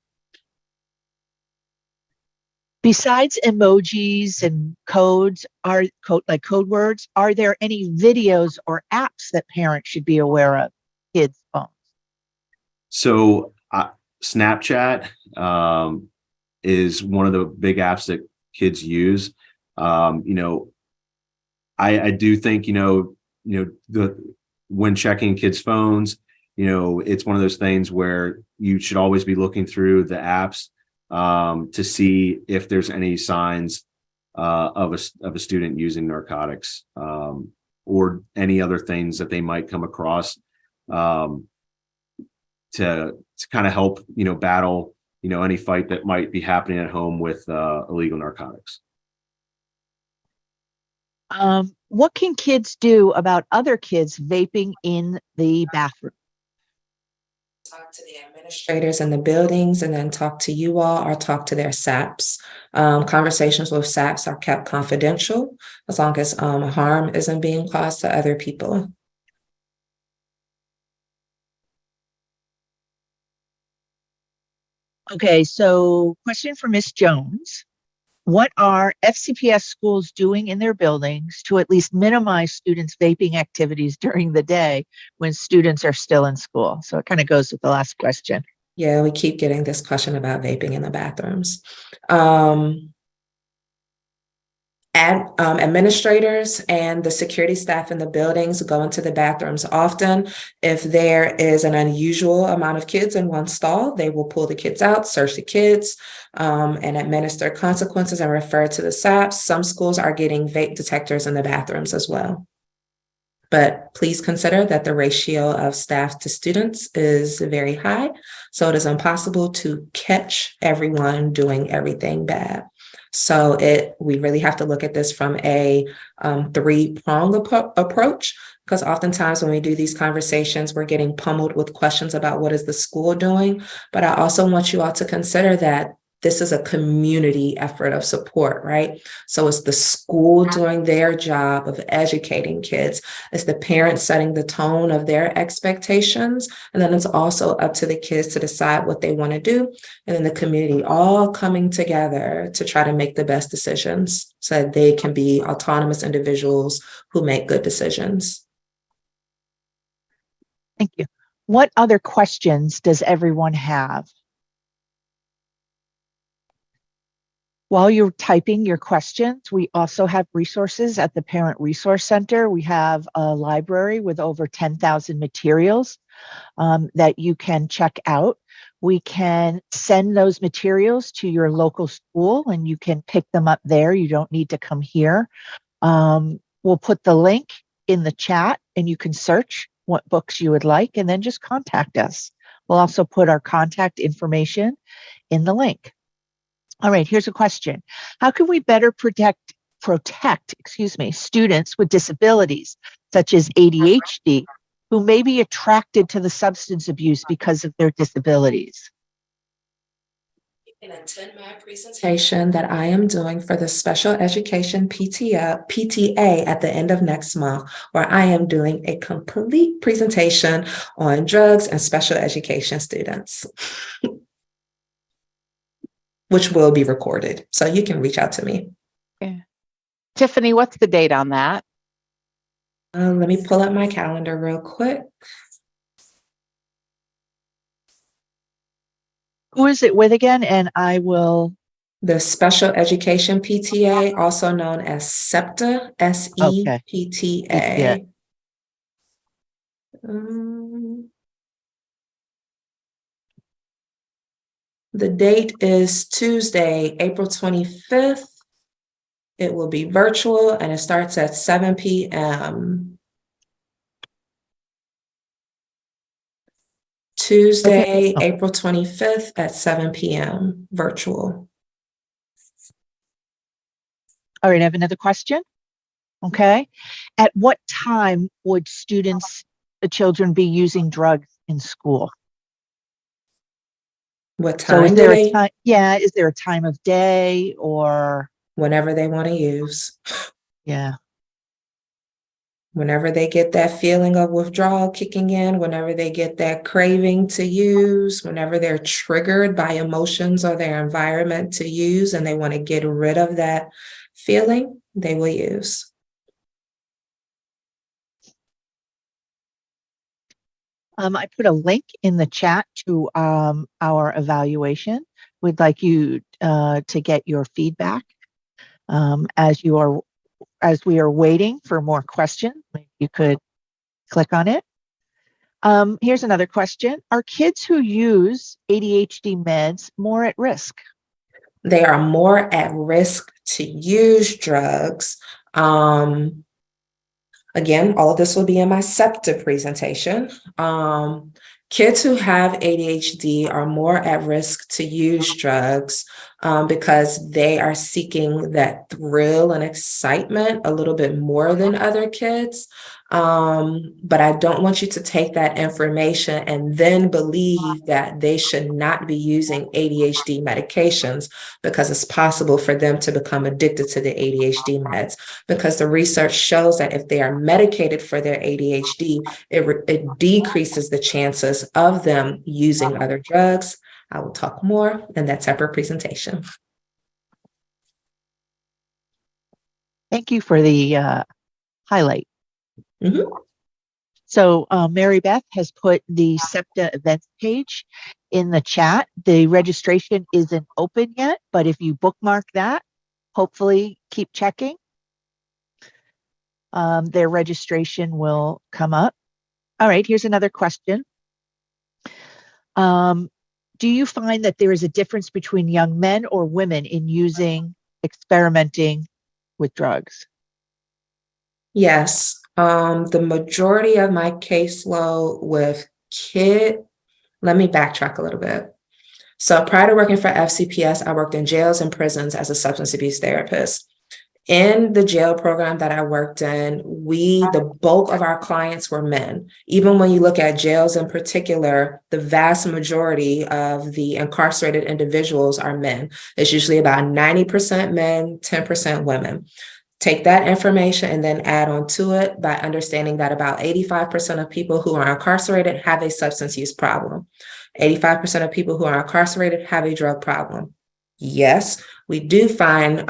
Besides emojis and codes, like code words, are there any videos or apps that parents should be aware of? Kids' phones. So Snapchat is one of the big apps that kids use. I do think, when checking kids' phones, it's one of those things where you should always be looking through the apps to see if there's any signs of a student using narcotics, or any other things that they might come across, to kind of help, battle, any fight that might be happening at home with illegal narcotics. What can kids do about other kids vaping in the bathroom? Talk to the administrators in the buildings, and then talk to you all or talk to their SAPs. Conversations with SAPs are kept confidential as long as harm isn't being caused to other people. Okay, so question for Ms. Jones. What are FCPS schools doing in their buildings to at least minimize students' vaping activities during the day when students are still in school? So it kind of goes with the last question. Yeah, we keep getting this question about vaping in the bathrooms. Administrators and the security staff in the buildings go into the bathrooms often. If there is an unusual amount of kids in one stall, they will pull the kids out, search the kids, and administer consequences and refer to the SAPs. Some schools are getting vape detectors in the bathrooms as well. But please consider that the ratio of staff to students is very high, so it is impossible to catch everyone doing everything bad. So we really have to look at this from a three-pronged approach, because oftentimes when we do these conversations, we're getting pummeled with questions about what is the school doing. But I also want you all to consider that this is a community effort of support, right? So it's the school doing their job of educating kids. It's the parents setting the tone of their expectations. And then it's also up to the kids to decide what they want to do. And then the community all coming together to try to make the best decisions so that they can be autonomous individuals who make good decisions. Thank you. What other questions does everyone have? While you're typing your questions, we also have resources at the Parent Resource Center. We have a library with over 10,000 materials that you can check out. We can send those materials to your local school and you can pick them up there. You don't need to come here. We'll put the link in the chat and you can search what books you would like and then just contact us. We'll also put our contact information in the link. All right, here's a question. How can we better protect students with disabilities, such as ADHD, who may be attracted to the substance abuse because of their disabilities? You can attend my presentation that I am doing for the Special Education PTA at the end of next month, where I am doing a complete presentation on drugs and special education students. Which will be recorded. So you can reach out to me. Okay. Tiffany, what's the date on that? Let me pull up my calendar real quick. Who is it with again? And I will. The Special Education PTA, also known as SEPTA, SEPTA. The date is Tuesday, April 25th. It will be virtual and it starts at 7 p.m. Tuesday, Okay. April 25th at 7 p.m. virtual. All right, I have another question. Okay. At what time would the children be using drugs in school? What So is time do there a they? time? Yeah, is there a time of day or Whenever they want to use. yeah? Whenever they get that feeling of withdrawal kicking in, whenever they get that craving to use, whenever they're triggered by emotions or their environment to use and they want to get rid of that feeling, they will use. I put a link in the chat to our evaluation. We'd like you to get your feedback as we are waiting for more questions. Maybe you could click on it. Here's another question. Are kids who use ADHD meds more at risk? They are more at risk to use drugs. Again, all of this will be in my SEPTA presentation. Kids who have ADHD are more at risk to use drugs because they are seeking that thrill and excitement a little bit more than other kids. But I don't want you to take that information and then believe that they should not be using ADHD medications because it's possible for them to become addicted to the ADHD meds. Because the research shows that if they are medicated for their ADHD, it decreases the chances of them using other drugs. I will talk more in that separate presentation. Thank you for the highlight. Mm-hmm. So Mary Beth has put the SEPTA events page in the chat. The registration isn't open yet, but if you bookmark that, hopefully keep checking. Their registration will come up. All right, here's another question. Do you find that there is a difference between young men or women in experimenting with drugs? Yes. The majority of my caseload with let me backtrack a little bit. So prior to working for FCPS, I worked in jails and prisons as a substance abuse therapist. In the jail program that I worked in, the bulk of our clients were men. Even when you look at jails in particular, the vast majority of the incarcerated individuals are men. It's usually about 90% men, 10% women. Take that information and then add on to it by understanding that about 85% of people who are incarcerated have a substance use problem. 85% of people who are incarcerated have a drug problem. Yes, we do find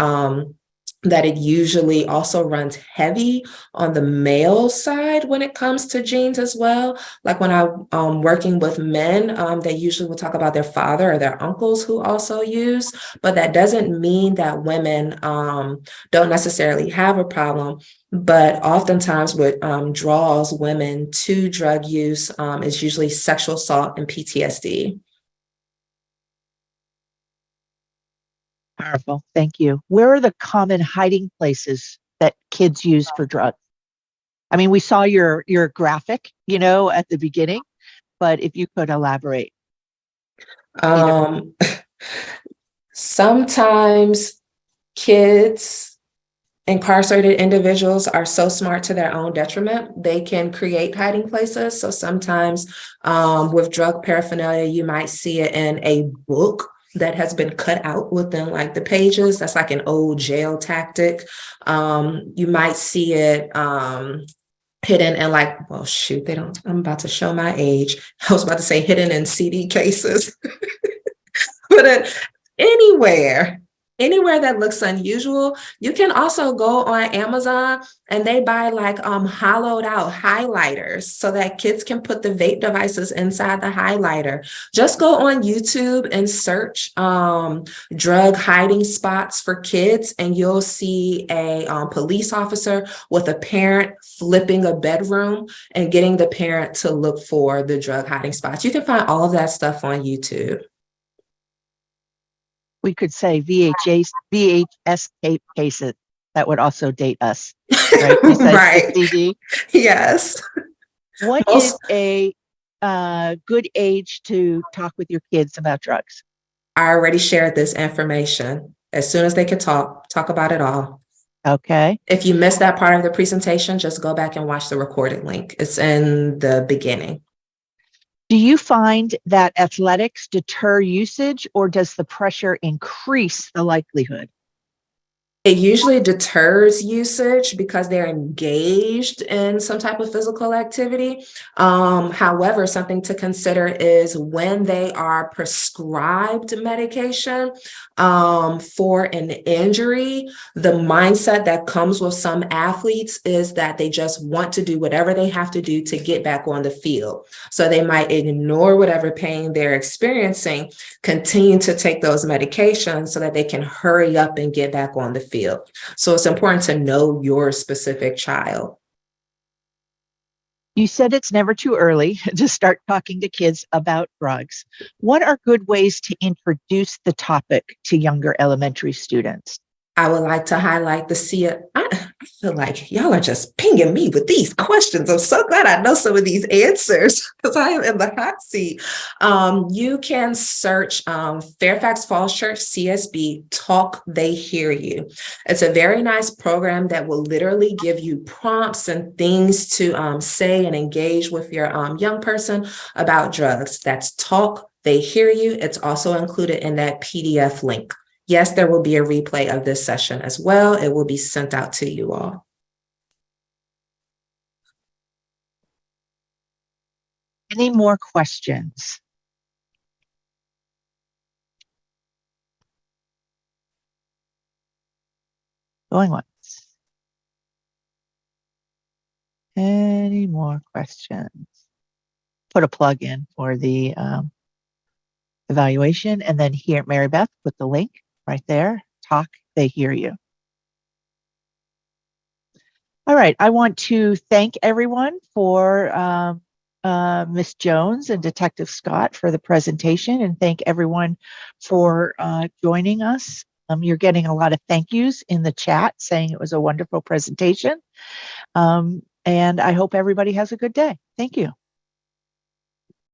that it usually also runs heavy on the male side when it comes to genes as well. Like when I'm working with men, they usually will talk about their father or their uncles who also use, but that doesn't mean that women don't necessarily have a problem. But oftentimes what draws women to drug use is usually sexual assault and PTSD. Powerful. Thank you. Where are the common hiding places that kids use for drugs? I mean, we saw your graphic, at the beginning, but if you could elaborate. Sometimes kids, incarcerated individuals are so smart to their own detriment, they can create hiding places. So sometimes with drug paraphernalia, you might see it in a book that has been cut out within like the pages. That's like an old jail tactic. You might see it hidden in I'm about to show my age. I was about to say hidden in CD cases. But anywhere that looks unusual. You can also go on Amazon and they buy like hollowed out highlighters so that kids can put the vape devices inside the highlighter. Just go on YouTube and search drug hiding spots for kids, and you'll see a police officer with a parent flipping a bedroom and getting the parent to look for the drug hiding spots. You can find all of that stuff on YouTube. We could say VHS tape cases. That would also date us, right? Right. CD. Yes. What is a good age to talk with your kids about drugs? I already shared this information. As soon as they could talk about it all. Okay. If you missed that part of the presentation, just go back and watch the recorded link. It's in the beginning. Do you find that athletics deter usage, or does the pressure increase the likelihood? It usually deters usage because they're engaged in some type of physical activity. However, something to consider is when they are prescribed medication for an injury, the mindset that comes with some athletes is that they just want to do whatever they have to do to get back on the field. So they might ignore whatever pain they're experiencing, continue to take those medications so that they can hurry up and get back on the field. So it's important to know your specific child. You said it's never too early to start talking to kids about drugs. What are good ways to introduce the topic to younger elementary students? I would like to highlight I feel like y'all are just pinging me with these questions. I'm so glad I know some of these answers because I am in the hot seat. You can search Fairfax Falls Church CSB Talk They Hear You. It's a very nice program that will literally give you prompts and things to say and engage with your young person about drugs. That's Talk They Hear You. It's also included in that PDF link. Yes, there will be a replay of this session as well. It will be sent out to you all. Any more questions? Going once. Any more questions? Put a plug in for the evaluation, and then here, Mary Beth, put the link right there. Talk, they hear you. All right, I want to thank everyone for Ms. Jones and Detective Scott for the presentation, and thank everyone for joining us. You're getting a lot of thank yous in the chat saying it was a wonderful presentation. And I hope everybody has a good day. Thank you.